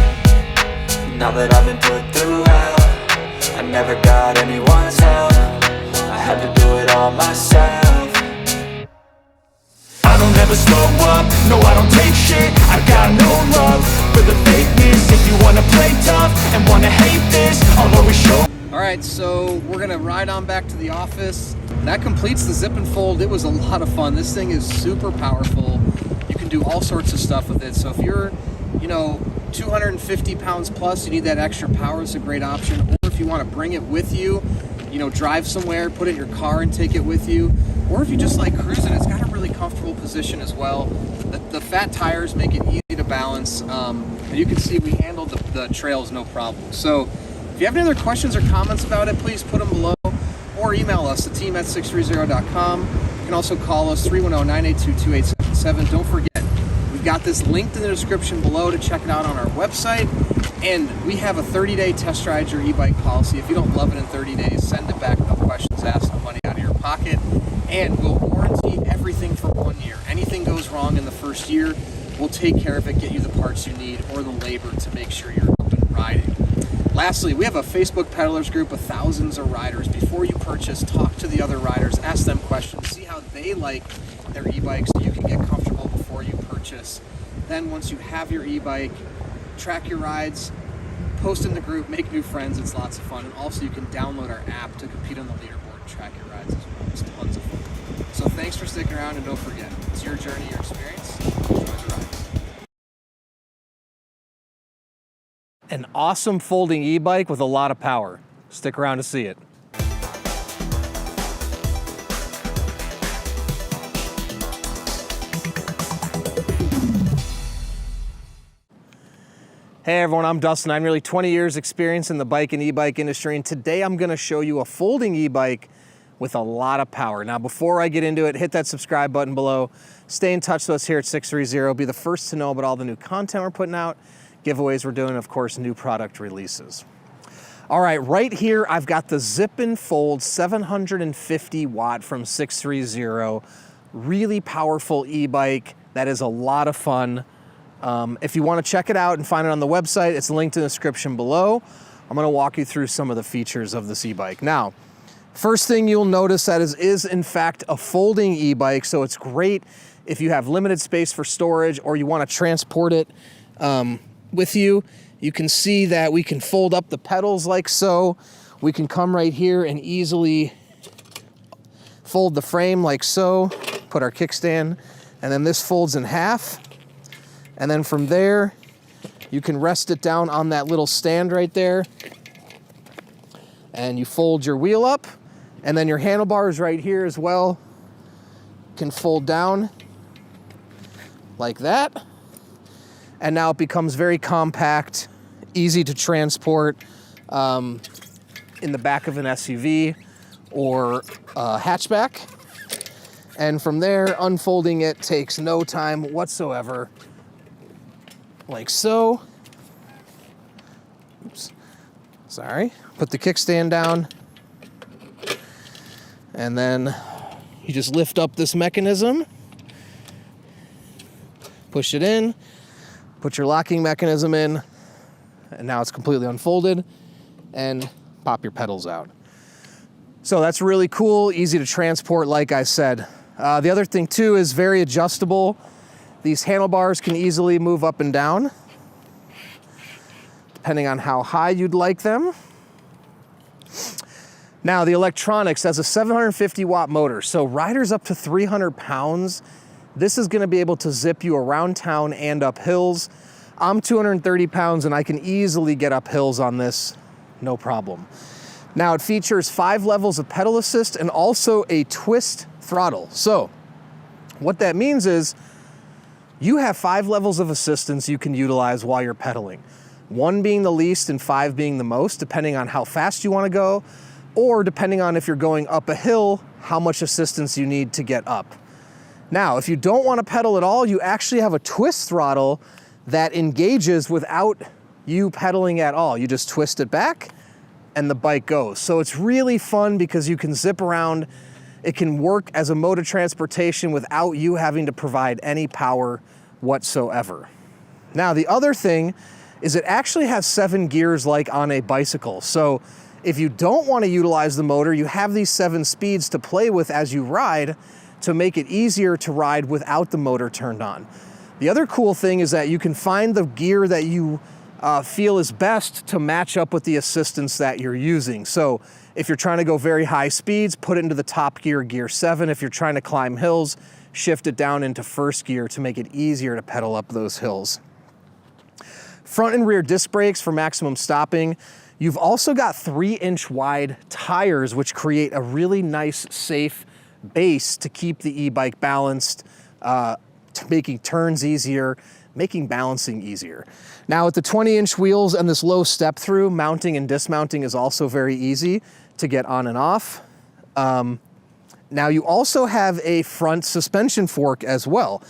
Now that I've been put through hell, I never got anyone's help. I had to do it all myself. I don't ever slow up, no I don't take shit. I got no love for the fakeness. If you wanna play tough and wanna hate this, I'll always show. All right, so we're gonna ride on back to the office. That completes the zip and fold. It was a lot of fun. This thing is super powerful. You can do all sorts of stuff with it. So if you're, 250 pounds plus, you need that extra power, it's a great option. Or if you want to bring it with you, drive somewhere, put it in your car and take it with you. Or if you just like cruising, it's got a really comfortable position as well. The fat tires make it easy to balance. And you can see we handled the trails no problem. So if you have any other questions or comments about it, please put them below or email us, the team at sixthreezero.com. You can also call us 310-982-2877. Don't forget, we've got this linked in the description below to check it out on our website. And we have a 30-day test ride your e-bike policy. If you don't love it in 30 days, send it back, no questions asked, no money out of your pocket. And we'll warranty everything for 1 year. Anything goes wrong in the first year, we'll take care of it, get you the parts you need or the labor to make sure you're up and riding. Lastly, we have a Facebook peddlers group with thousands of riders. Before you purchase, talk to the other riders, ask them questions, see how they like their e-bike so you can get comfortable before you purchase. Then once you have your e-bike, track your rides, post in the group, make new friends. It's lots of fun. And also you can download our app to compete on the leaderboard and track your rides as well. It's tons of fun. So thanks for sticking around, and don't forget, it's your journey, your experience. Enjoy the ride. An awesome folding e-bike with a lot of power. Stick around to see it. Hey everyone, I'm Dustin. I have nearly 20 years experience in the bike and e-bike industry, and today I'm gonna show you a folding e-bike with a lot of power. Now, before I get into it, hit that subscribe button below. Stay in touch with us here at 630. Be the first to know about all the new content we're putting out, giveaways we're doing, of course, new product releases. All right, right here, I've got the Zip and Fold 750 watt from 630. Really powerful e-bike, That is a lot of fun. If you want to check it out and find it on the website, it's linked in the description below. I'm going to walk you through some of the features of this e-bike. Now, first thing you'll notice that is in fact a folding e-bike, so it's great if you have limited space for storage or you want to transport it with you. You can see that we can fold up the pedals like so. We can come right here and easily fold the frame like so, put our kickstand, and then this folds in half. And then from there, you can rest it down on that little stand right there. And you fold your wheel up, and then your handlebars right here as well can fold down like that. And now it becomes very compact, easy to transport in the back of an SUV or a hatchback. And from there, unfolding it takes no time whatsoever, like so. Oops, sorry. Put the kickstand down, and then you just lift up this mechanism, push it in, put your locking mechanism in, and now it's completely unfolded, and pop your pedals out. So that's really cool, easy to transport, like I said. The other thing too is very adjustable. These handlebars can easily move up and down, depending on how high you'd like them. Now the electronics, has a 750 watt motor, so riders up to 300 pounds, this is gonna be able to zip you around town and up hills. I'm 230 pounds and I can easily get up hills on this, no problem. Now it features 5 levels of pedal assist and also a twist throttle. So what that means is you have 5 levels of assistance you can utilize while you're pedaling. 1 being the least and 5 being the most, depending on how fast you wanna go, or depending on if you're going up a hill, how much assistance you need to get up. Now, if you don't wanna pedal at all, you actually have a twist throttle that engages without you pedaling at all. You just twist it back and the bike goes. So it's really fun because you can zip around. It can work as a mode of transportation without you having to provide any power whatsoever. Now, the other thing is it actually has 7 gears like on a bicycle. So if you don't want to utilize the motor, you have these 7 speeds to play with as you ride to make it easier to ride without the motor turned on. The other cool thing is that you can find the gear that you feel is best to match up with the assistance that you're using. So if you're trying to go very high speeds, put it into the top gear, gear 7. If you're trying to climb hills, shift it down into first gear to make it easier to pedal up those hills. Front and rear disc brakes for maximum stopping. You've also got 3-inch wide tires, which create a really nice, safe base to keep the e-bike balanced, making turns easier, making balancing easier. Now with the 20-inch wheels and this low step through, mounting and dismounting is also very easy to get on and off. Now you also have a front suspension fork as well,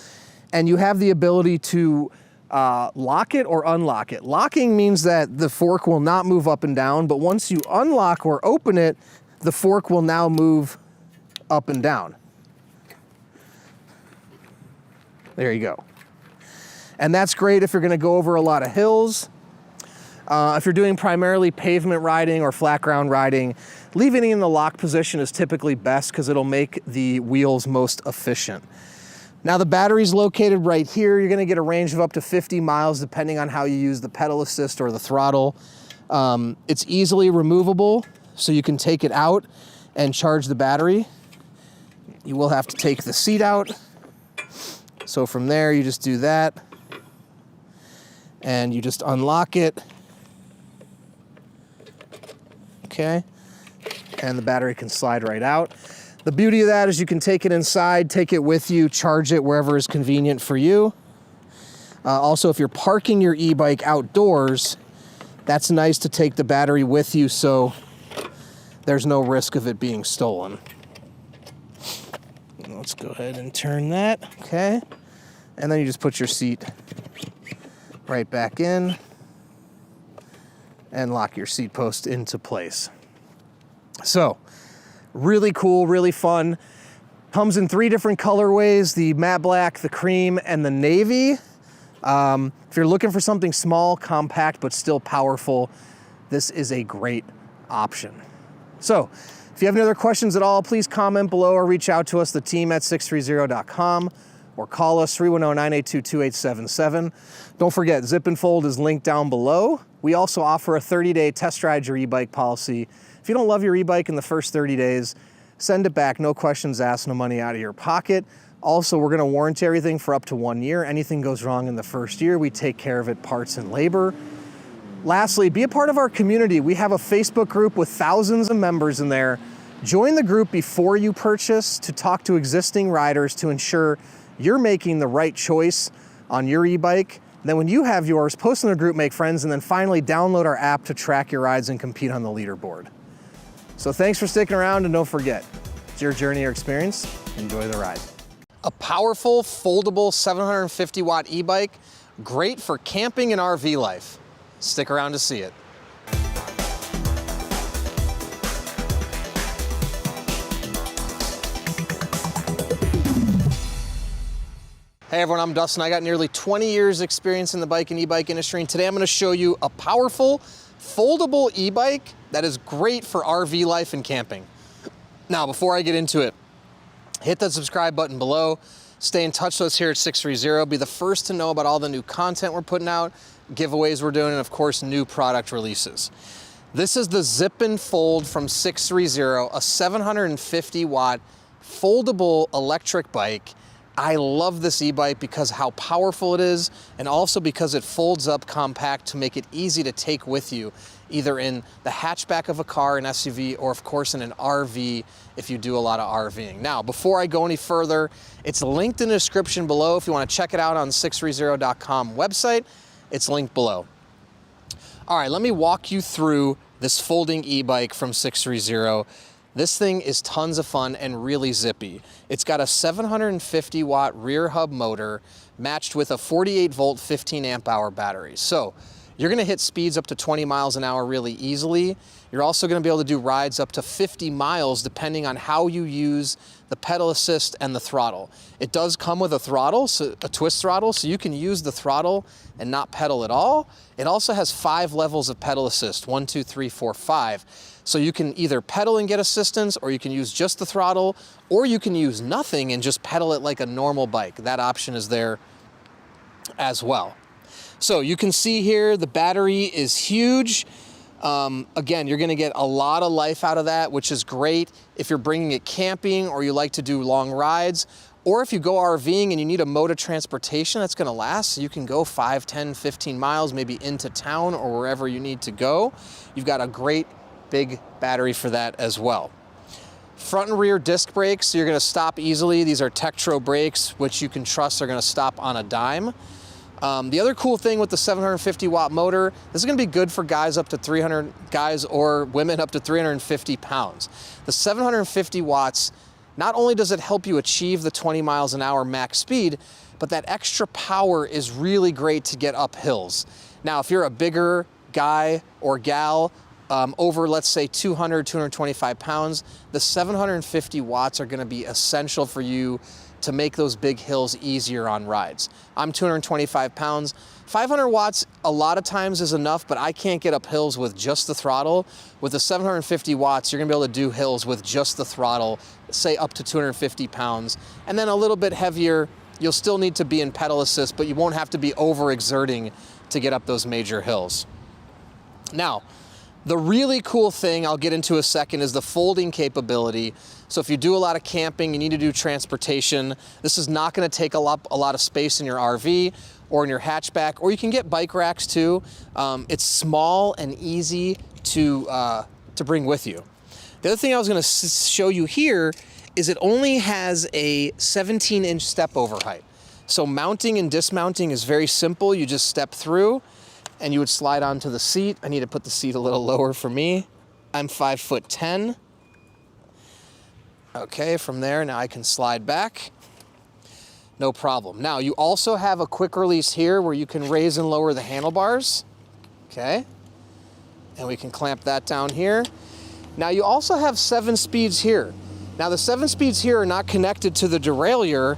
and you have the ability to lock it or unlock it. Locking means that the fork will not move up and down, but once you unlock or open it, the fork will now move up and down. There you go. And that's great if you're gonna go over a lot of hills. If you're doing primarily pavement riding or flat ground riding, leaving it in the lock position is typically best because it'll make the wheels most efficient. Now the battery's located right here. You're gonna get a range of up to 50 miles depending on how you use the pedal assist or the throttle. It's easily removable, so you can take it out and charge the battery. You will have to take the seat out. So from there, you just do that, and you just unlock it. Okay, and the battery can slide right out. The beauty of that is you can take it inside, take it with you, charge it wherever is convenient for you. Also, if you're parking your e-bike outdoors, that's nice to take the battery with you so there's no risk of it being stolen. Let's go ahead and turn that, okay? And then you just put your seat right back in and lock your seat post into place. So, really cool, really fun. Comes in 3 different colorways, the matte black, the cream, and the navy. If you're looking for something small, compact, but still powerful, this is a great option. So, if you have any other questions at all, please comment below or reach out to us, the team at sixthreezero.com, or call us 310-982-2877. Don't forget, Zip and Fold is linked down below. We also offer a 30-day test ride your e-bike policy. If you don't love your e-bike in the first 30 days, send it back, no questions asked, no money out of your pocket. Also, we're gonna warranty everything for up to 1 year. Anything goes wrong in the first year, we take care of it, parts and labor. Lastly, be a part of our community. We have a Facebook group with thousands of members in there. Join the group before you purchase to talk to existing riders to ensure you're making the right choice on your e-bike. Then when you have yours, post in the group, make friends, and then finally download our app to track your rides and compete on the leaderboard. So thanks for sticking around, and don't forget, it's your journey or experience. Enjoy the ride. A powerful, foldable 750 watt e-bike, great for camping and RV life. Stick around to see it. Hey everyone, I'm Dustin. I got nearly 20 years experience in the bike and e-bike industry, and today I'm gonna show you a powerful, foldable e-bike that is great for RV life and camping. Now, before I get into it, hit that subscribe button below. Stay in touch with us here at 630. Be the first to know about all the new content we're putting out, giveaways we're doing, and of course, new product releases. This is the Zip and Fold from 630, a 750 watt foldable electric bike. I love this e-bike because how powerful it is, and also because it folds up compact to make it easy to take with you, either in the hatchback of a car, an SUV, or of course in an RV if you do a lot of RVing. Now, before I go any further, it's linked in the description below. If you want to check it out on 630.com website, it's linked below. All right, let me walk you through this folding e-bike from 630. This thing is tons of fun and really zippy. It's got a 750 watt rear hub motor matched with a 48 volt, 15 amp hour battery. So you're gonna hit speeds up to 20 miles an hour really easily. You're also gonna be able to do rides up to 50 miles depending on how you use the pedal assist and the throttle. It does come with a throttle, so a twist throttle, so you can use the throttle and not pedal at all. It also has 5 levels of pedal assist, 1, 2, 3, 4, 5. So you can either pedal and get assistance, or you can use just the throttle, or you can use nothing and just pedal it like a normal bike. That option is there as well. So you can see here the battery is huge. Again, you're gonna get a lot of life out of that, which is great if you're bringing it camping or you like to do long rides, or if you go RVing and you need a mode of transportation that's gonna last, so you can go 5, 10, 15 miles, maybe into town or wherever you need to go. You've got a great big battery for that as well. Front and rear disc brakes, so you're gonna stop easily. These are Tektro brakes, which you can trust are gonna stop on a dime. The other cool thing with the 750 watt motor, this is gonna be good for guys up to 300, guys or women up to 350 pounds. The 750 watts, not only does it help you achieve the 20 miles an hour max speed, but that extra power is really great to get up hills. Now, if you're a bigger guy or gal, over, let's say, 200, 225 pounds, the 750 watts are gonna be essential for you to make those big hills easier on rides. I'm 225 pounds. 500 watts a lot of times is enough, but I can't get up hills with just the throttle. With the 750 watts, you're gonna be able to do hills with just the throttle, say up to 250 pounds. And then a little bit heavier, you'll still need to be in pedal assist, but you won't have to be overexerting to get up those major hills. Now, the really cool thing I'll get into a second is the folding capability. So if you do a lot of camping, you need to do transportation, this is not gonna take a lot of space in your RV or in your hatchback, or you can get bike racks too. It's small and easy to bring with you. The other thing I was gonna show you here is it only has a 17-inch step over height. So mounting and dismounting is very simple. You just step through and you would slide onto the seat. I need to put the seat a little lower for me. I'm 5'10". Okay, from there, now I can slide back. No problem. Now, you also have a quick release here where you can raise and lower the handlebars. Okay, and we can clamp that down here. Now, you also have 7 speeds here. Now the 7 speeds here are not connected to the derailleur.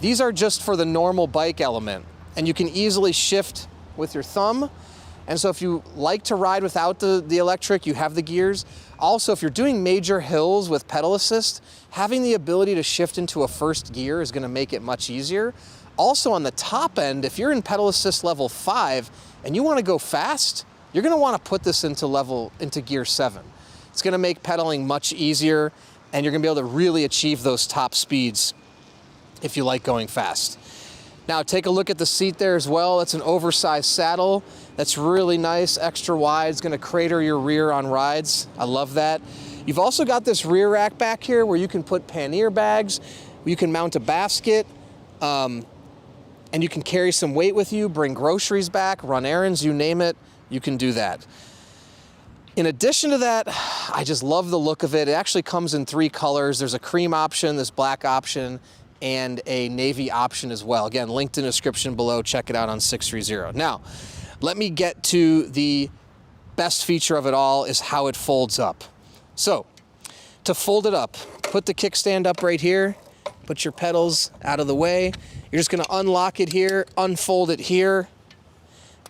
These are just for the normal bike element, and you can easily shift with your thumb. And so if you like to ride without the electric, you have the gears. Also, if you're doing major hills with pedal assist, having the ability to shift into a first gear is gonna make it much easier. Also on the top end, if you're in pedal assist level 5 and you wanna go fast, you're gonna wanna put this into gear 7. It's gonna make pedaling much easier, and you're gonna be able to really achieve those top speeds if you like going fast. Now take a look at the seat there as well. It's an oversized saddle. That's really nice, extra wide. It's gonna crater your rear on rides. I love that. You've also got this rear rack back here where you can put pannier bags, you can mount a basket, and you can carry some weight with you, bring groceries back, run errands, you name it, you can do that. In addition to that, I just love the look of it. It actually comes in 3 colors. There's a cream option, this black option, and a navy option as well. Again, linked in the description below. Check it out on 630. Now, let me get to the best feature of it all, is how it folds up. So, to fold it up, put the kickstand up right here, put your pedals out of the way. You're just gonna unlock it here, unfold it here,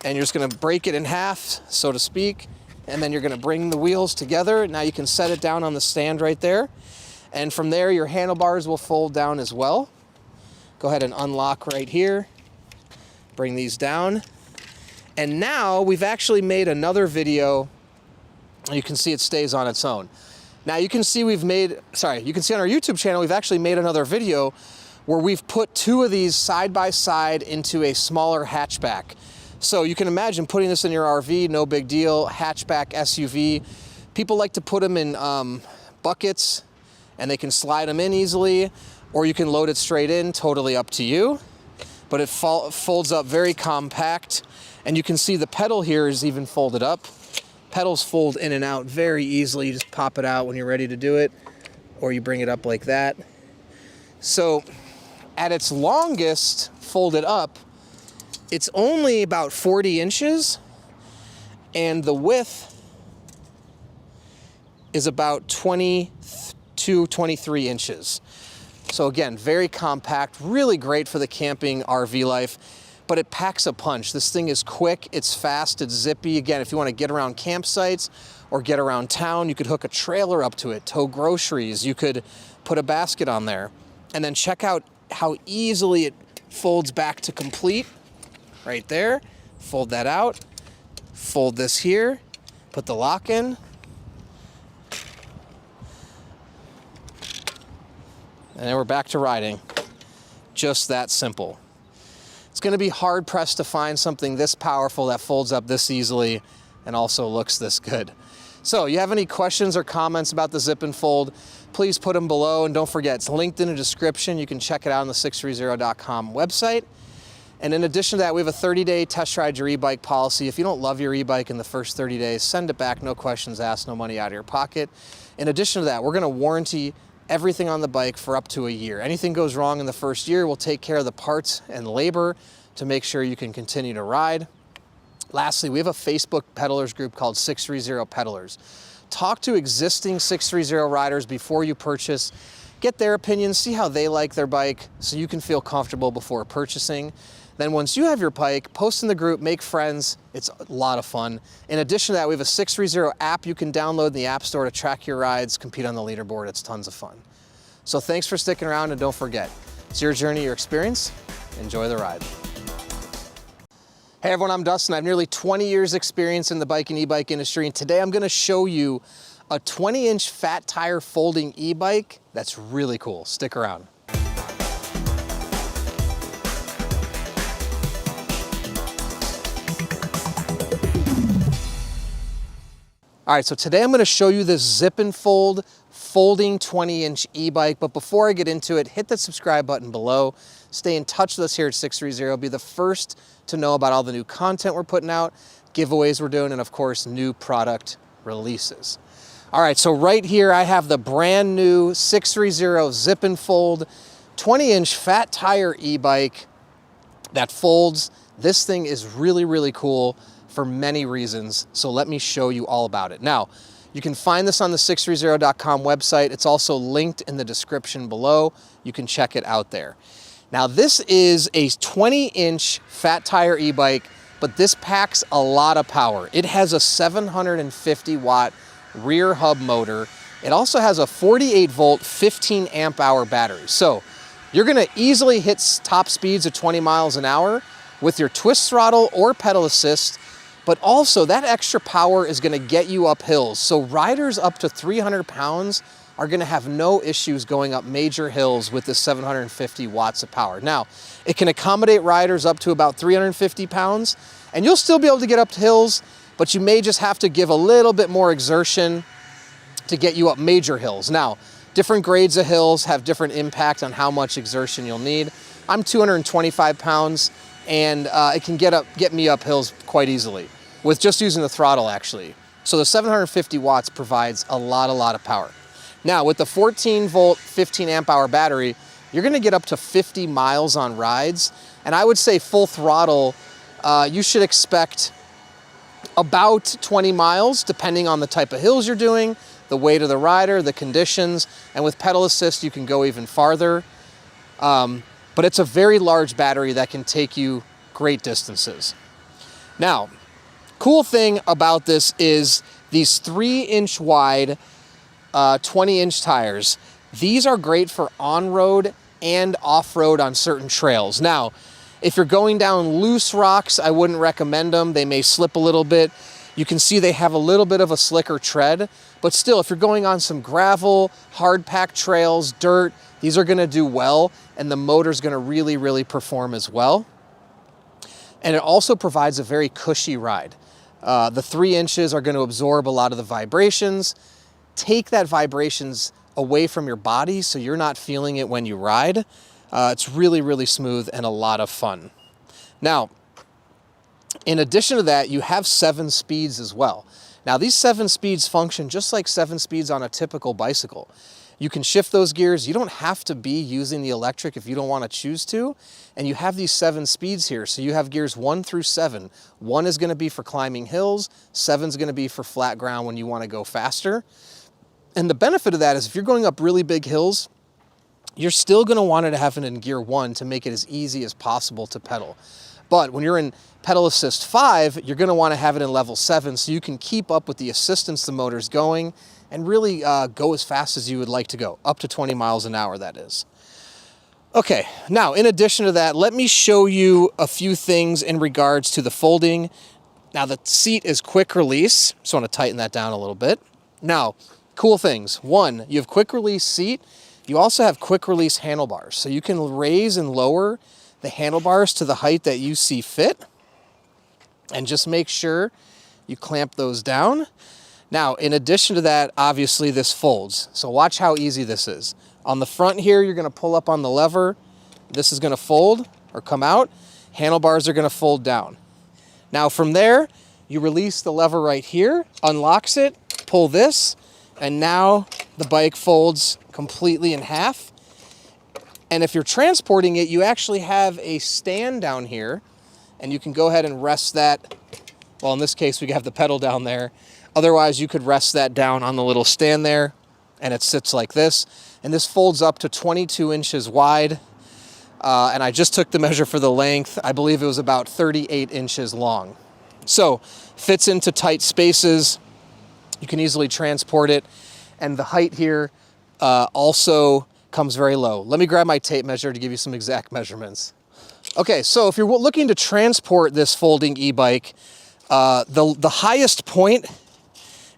and you're just gonna break it in half, so to speak, and then you're gonna bring the wheels together. Now you can set it down on the stand right there. And from there, your handlebars will fold down as well. Go ahead and unlock right here. Bring these down. And now we've actually made another video. You can see it stays on its own. Now you can see you can see on our YouTube channel, we've actually made another video where we've put 2 of these side by side into a smaller hatchback. So you can imagine putting this in your RV, no big deal, hatchback SUV. People like to put them in buckets, and they can slide them in easily, or you can load it straight in, totally up to you. But it folds up very compact, and you can see the pedal here is even folded up. Pedals fold in and out very easily. You just pop it out when you're ready to do it, or you bring it up like that. So at its longest folded up, it's only about 40 inches, and the width is about 22, 23 inches. So again, very compact, really great for the camping RV life, but it packs a punch. This thing is quick, it's fast, it's zippy. Again, if you want to get around campsites or get around town, you could hook a trailer up to it, tow groceries, you could put a basket on there. And then check out how easily it folds back to complete. Right there, fold that out, fold this here, put the lock in, and then we're back to riding. Just that simple. It's gonna be hard pressed to find something this powerful that folds up this easily and also looks this good. So you have any questions or comments about the Zip and Fold, please put them below, and don't forget, it's linked in the description. You can check it out on the 630.com website. And in addition to that, we have a 30-day test ride your e-bike policy. If you don't love your e-bike in the first 30 days, send it back, no questions asked, no money out of your pocket. In addition to that, we're gonna warranty everything on the bike for up to a year. Anything goes wrong in the first year, we'll take care of the parts and labor to make sure you can continue to ride. Lastly, we have a Facebook pedalers group called 630 Pedalers. Talk to existing 630 riders before you purchase, get their opinions, see how they like their bike so you can feel comfortable before purchasing. Then once you have your bike, post in the group, make friends. It's a lot of fun. In addition to that, we have a 630 app you can download in the App Store to track your rides, compete on the leaderboard. It's tons of fun. So thanks for sticking around, and don't forget, it's your journey, your experience. Enjoy the ride. Hey everyone, I'm Dustin. I have nearly 20 years experience in the bike and e-bike industry, and today I'm gonna show you a 20-inch fat tire folding e-bike that's really cool. Stick around. All right, so today I'm gonna show you this Zip and Fold folding 20-inch e-bike, but before I get into it, hit the subscribe button below. Stay in touch with us here at 630. Be the first to know about all the new content we're putting out, giveaways we're doing, and of course, new product releases. All right, so right here I have the brand new 630 Zip and Fold 20-inch fat tire e-bike that folds. This thing is really, really cool for many reasons, so let me show you all about it. Now, You can find this on the sixthreezero.com website. It's also linked in the description below. You can check it out there. Now this is a 20-inch fat tire e-bike, but this packs a lot of power. It has a 750 watt rear hub motor. It also has a 48 volt, 15 amp hour battery. So you're gonna easily hit top speeds of 20 miles an hour with your twist throttle or pedal assist, but also that extra power is gonna get you up hills. So riders up to 300 pounds are gonna have no issues going up major hills with this 750 watts of power. Now, it can accommodate riders up to about 350 pounds, and you'll still be able to get up hills, but you may just have to give a little bit more exertion to get you up major hills. Now, different grades of hills have different impact on how much exertion you'll need. I'm 225 pounds, and it can get me up hills quite easily with just using the throttle, actually. So the 750 watts provides a lot of power. Now, with the 14 volt, 15 amp hour battery, you're gonna get up to 50 miles on rides. And I would say full throttle, you should expect about 20 miles, depending on the type of hills you're doing, the weight of the rider, the conditions, and with pedal assist, you can go even farther. But it's a very large battery that can take you great distances. Now, cool thing about this is these 3-inch wide, 20-inch tires. These are great for on-road and off-road on certain trails. Now, if you're going down loose rocks, I wouldn't recommend them. They may slip a little bit. You can see they have a little bit of a slicker tread, but still, if you're going on some gravel, hard-packed trails, dirt, these are gonna do well, and the motor's gonna really perform as well. And it also provides a very cushy ride. The 3 inches are gonna absorb a lot of the vibrations, take that vibrations away from your body so you're not feeling it when you ride. It's really smooth and a lot of fun. Now, in addition to that, you have 7 speeds as well. Now, these 7 speeds function just like 7 speeds on a typical bicycle. You can shift those gears. You don't have to be using the electric if you don't want to choose to. And you have these 7 speeds here. So you have gears 1 through 7. 1 is going to be for climbing hills. 7 is going to be for flat ground when you want to go faster. And the benefit of that is if you're going up really big hills, you're still going to want it to have it in gear 1 to make it as easy as possible to pedal. But when you're in pedal assist 5, you're going to want to have it in level 7 so you can keep up with the assistance the motor's going and really go as fast as you would like to go, up to 20 miles an hour, that is. Okay, now in addition to that, let me show you a few things in regards to the folding. Now the seat is quick release, so I want to tighten that down a little bit. Now, cool things. 1, you have quick release seat. You also have quick release handlebars, so you can raise and lower the handlebars to the height that you see fit, and just make sure you clamp those down. Now, in addition to that, obviously this folds. So watch how easy this is. On the front here, you're gonna pull up on the lever. This is gonna fold or come out. Handlebars are gonna fold down. Now from there, you release the lever right here, unlocks it, pull this, and now the bike folds completely in half. And if you're transporting it, you actually have a stand down here, and you can go ahead and rest that. Well, in this case, we have the pedal down there. Otherwise, you could rest that down on the little stand there, and it sits like this. And this folds up to 22 inches wide. And I just took the measure for the length. I believe it was about 38 inches long. So, fits into tight spaces. You can easily transport it. And the height here also comes very low. Let me grab my tape measure to give you some exact measurements. Okay, so if you're looking to transport this folding e-bike, the highest point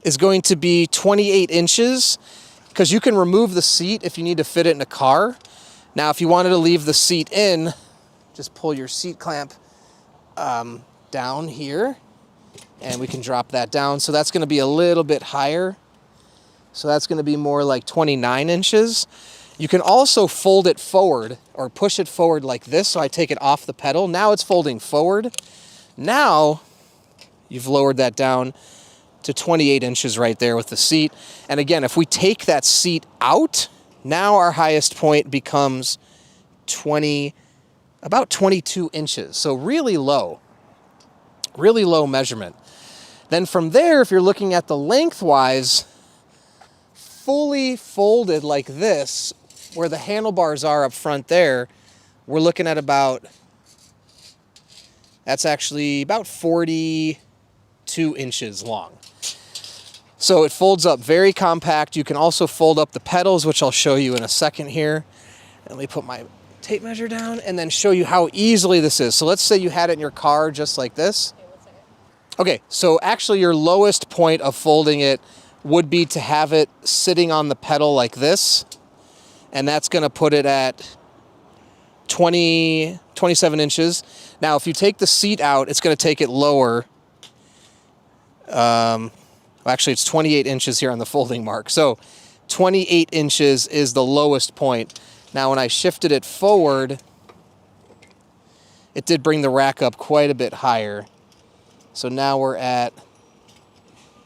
is going to be 28 inches because you can remove the seat if you need to fit it in a car. Now, if you wanted to leave the seat in, just pull your seat clamp down here and we can drop that down. So that's going to be a little bit higher. So that's going to be more like 29 inches. You can also fold it forward or push it forward like this. So I take it off the pedal. Now it's folding forward. Now you've lowered that down to 28 inches right there with the seat. And again, if we take that seat out, now our highest point becomes about 22 inches. So really low measurement. Then from there, if you're looking at the lengthwise, fully folded like this, where the handlebars are up front there, we're looking at about, that's actually about 42 inches long. So it folds up very compact. You can also fold up the pedals, which I'll show you in a second here. Let me put my tape measure down and then show you how easily this is. So let's say you had it in your car just like this. Okay, so actually your lowest point of folding it would be to have it sitting on the pedal like this. And that's gonna put it at 27 inches. Now, if you take the seat out, it's gonna take it lower. Actually, it's 28 inches here on the folding mark. So 28 inches is the lowest point. Now, when I shifted it forward, it did bring the rack up quite a bit higher. So now we're at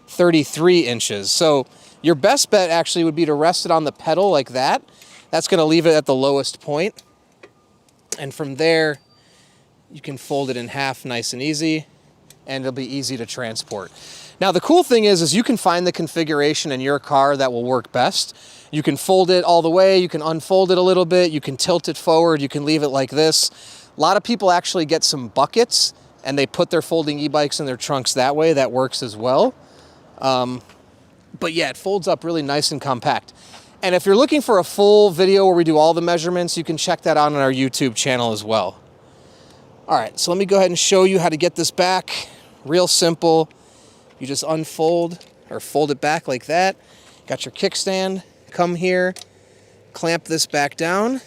33 inches. So your best bet actually would be to rest it on the pedal like that. That's going to leave it at the lowest point. And from there, you can fold it in half nice and easy, and it'll be easy to transport. Now, the cool thing is you can find the configuration in your car that will work best. You can fold it all the way, you can unfold it a little bit, you can tilt it forward, you can leave it like this. A lot of people actually get some buckets and they put their folding e-bikes in their trunks that way. That works as well. But yeah, it folds up really nice and compact. And if you're looking for a full video where we do all the measurements, you can check that out on our YouTube channel as well. All right, so let me go ahead and show you how to get this back. Real simple. You just unfold or fold it back like that. Got your kickstand. Come here, clamp this back down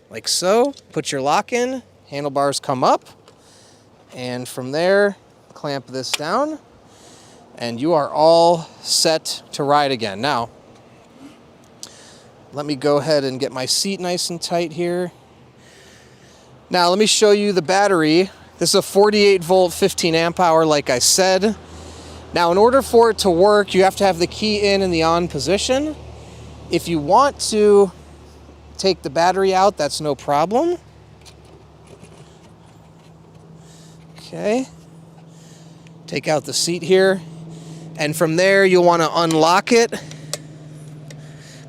like so. Put your lock in. Handlebars come up. And from there, clamp this down. And you are all set to ride again. Now, let me go ahead and get my seat nice and tight here. Now, let me show you the battery. This is a 48 volt, 15 amp hour, like I said. Now, in order for it to work, you have to have the key in the on position. If you want to take the battery out, that's no problem. Okay. Take out the seat here. And from there, you'll want to unlock it.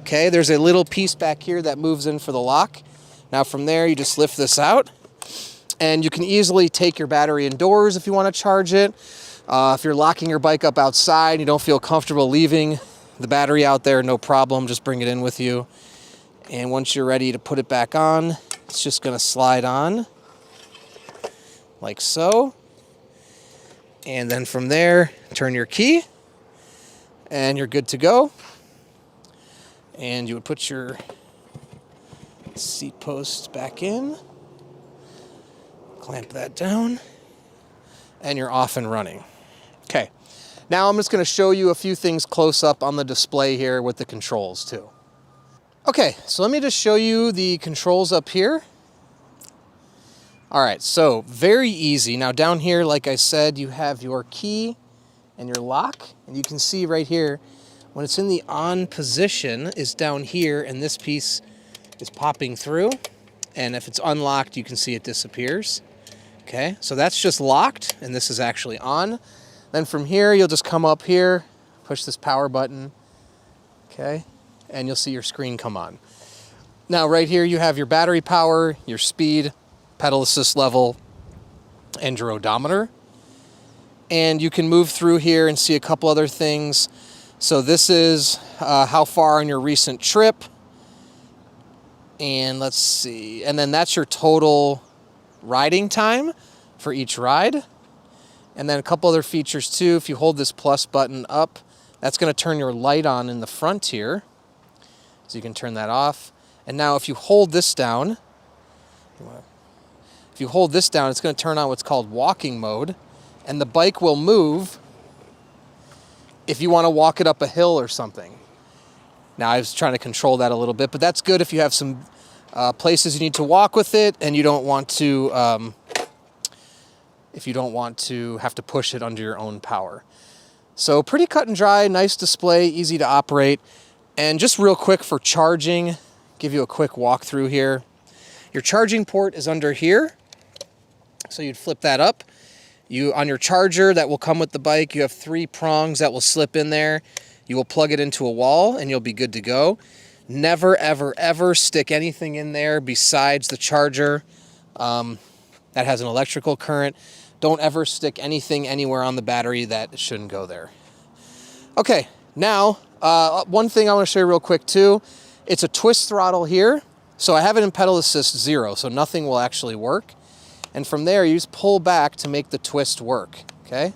Okay, there's a little piece back here that moves in for the lock. Now from there, you just lift this out. And you can easily take your battery indoors if you want to charge it. If you're locking your bike up outside and you don't feel comfortable leaving the battery out there, no problem, just bring it in with you. And once you're ready to put it back on, it's just going to slide on like so. And then from there, turn your key and you're good to go. And you would put your seat post back in, clamp that down, and you're off and running. Okay, now I'm just going to show you a few things close up on the display here with the controls too. Okay, so let me just show you the controls up here. All right, so very easy. Now down here, like I said, you have your key and your lock, and you can see right here, when it's in the on position is down here, and this piece is popping through. And if it's unlocked, you can see it disappears. Okay, so that's just locked, and this is actually on. Then from here, you'll just come up here, push this power button, okay, and you'll see your screen come on. Now right here, you have your battery power, your speed, pedal assist level, and your odometer. And you can move through here and see a couple other things. So this is how far on your recent trip. And let's see, and then that's your total riding time for each ride. And then a couple other features too. If you hold this plus button up, that's going to turn your light on in the front here. So you can turn that off. And now if you hold this down, it's going to turn on what's called walking mode. And the bike will move if you want to walk it up a hill or something. Now I was trying to control that a little bit, but that's good if you have some places you need to walk with it and you don't want to, if you don't want to have to push it under your own power. So pretty cut and dry, nice display, easy to operate. And just real quick for charging, give you a quick walkthrough here. Your charging port is under here. So you'd flip that up On your charger that will come with the bike, you have 3 prongs that will slip in there. You will plug it into a wall and you'll be good to go. Never, ever, ever stick anything in there besides the charger that has an electrical current. Don't ever stick anything anywhere on the battery that shouldn't go there. Okay, now, one thing I want to show you real quick too. It's a twist throttle here. So I have it in pedal assist 0, so nothing will actually work. And from there, you just pull back to make the twist work, okay?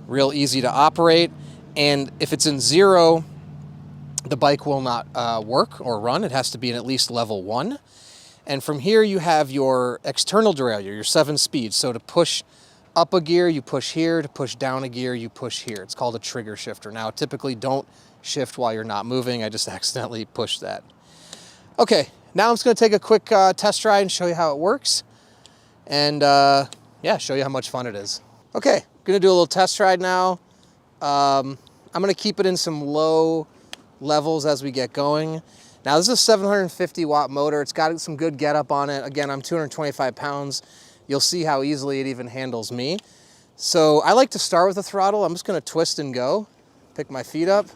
Real easy to operate. And if it's in 0, the bike will not work or run. It has to be in at least level 1. And from here, you have your external derailleur, your 7 speeds. So to push up a gear, you push here. To push down a gear, you push here. It's called a trigger shifter. Now, typically don't shift while you're not moving. I just accidentally pushed that. Okay, now I'm just gonna take a quick test ride and show you how it works. And yeah, show you how much fun it is. Okay, gonna do a little test ride now. I'm gonna keep it in some low levels as we get going. Now this is a 750 watt motor. It's got some good get up on it. Again, I'm 225 pounds. You'll see how easily it even handles me. So I like to start with the throttle. I'm just gonna twist and go. Pick my feet up.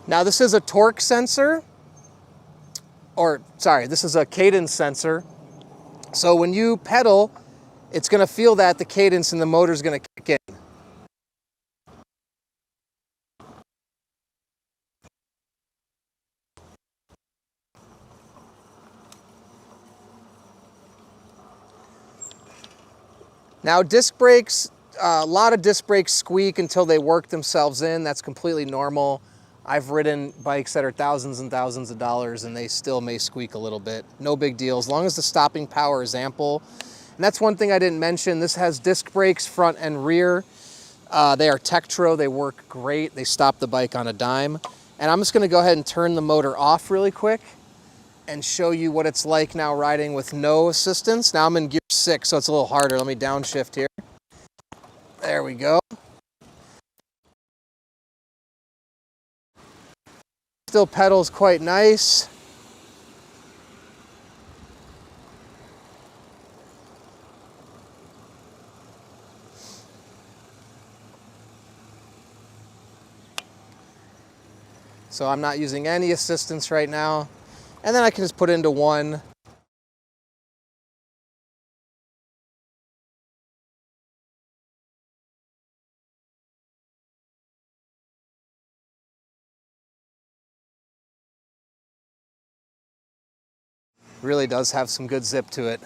Now this is a torque sensor, or sorry, this is a cadence sensor. So when you pedal, it's gonna feel that the cadence and the motor's gonna kick in. Now disc brakes, a lot of disc brakes squeak until they work themselves in. That's completely normal. I've ridden bikes that are thousands and thousands of dollars and they still may squeak a little bit. No big deal, as long as the stopping power is ample. And that's one thing I didn't mention. This has disc brakes front and rear. They are Tektro, they work great. They stop the bike on a dime. And I'm just gonna go ahead and turn the motor off really quick and show you what it's like now riding with no assistance. Now I'm in gear 6, so it's a little harder. Let me downshift here. There we go. Still pedals quite nice. So I'm not using any assistance right now. And then I can just put it into 1. Really does have some good zip to it.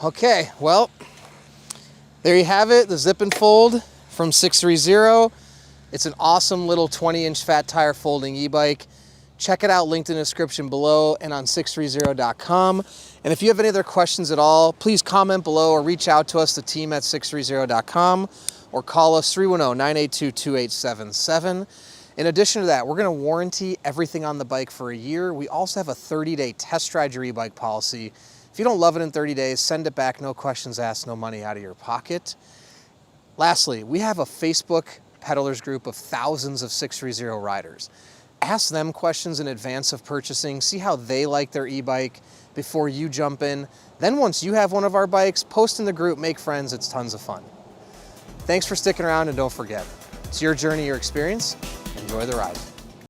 Okay, well, there you have it, the Zip and Fold from 630. It's an awesome little 20-inch fat tire folding e-bike. Check it out, linked in the description below and on sixthreezero.com. And if you have any other questions at all, please comment below or reach out to us, the team at sixthreezero.com, or call us 310-982-2877. In addition to that, we're gonna warranty everything on the bike for a year. We also have a 30-day test ride your e-bike policy. If you don't love it in 30 days, send it back, no questions asked, no money out of your pocket. Lastly, we have a Facebook peddlers group of thousands of 630 riders. Ask them questions in advance of purchasing, see how they like their e-bike before you jump in. Then once you have one of our bikes, post in the group, make friends, it's tons of fun. Thanks for sticking around, and don't forget, it's your journey, your experience. Enjoy the ride.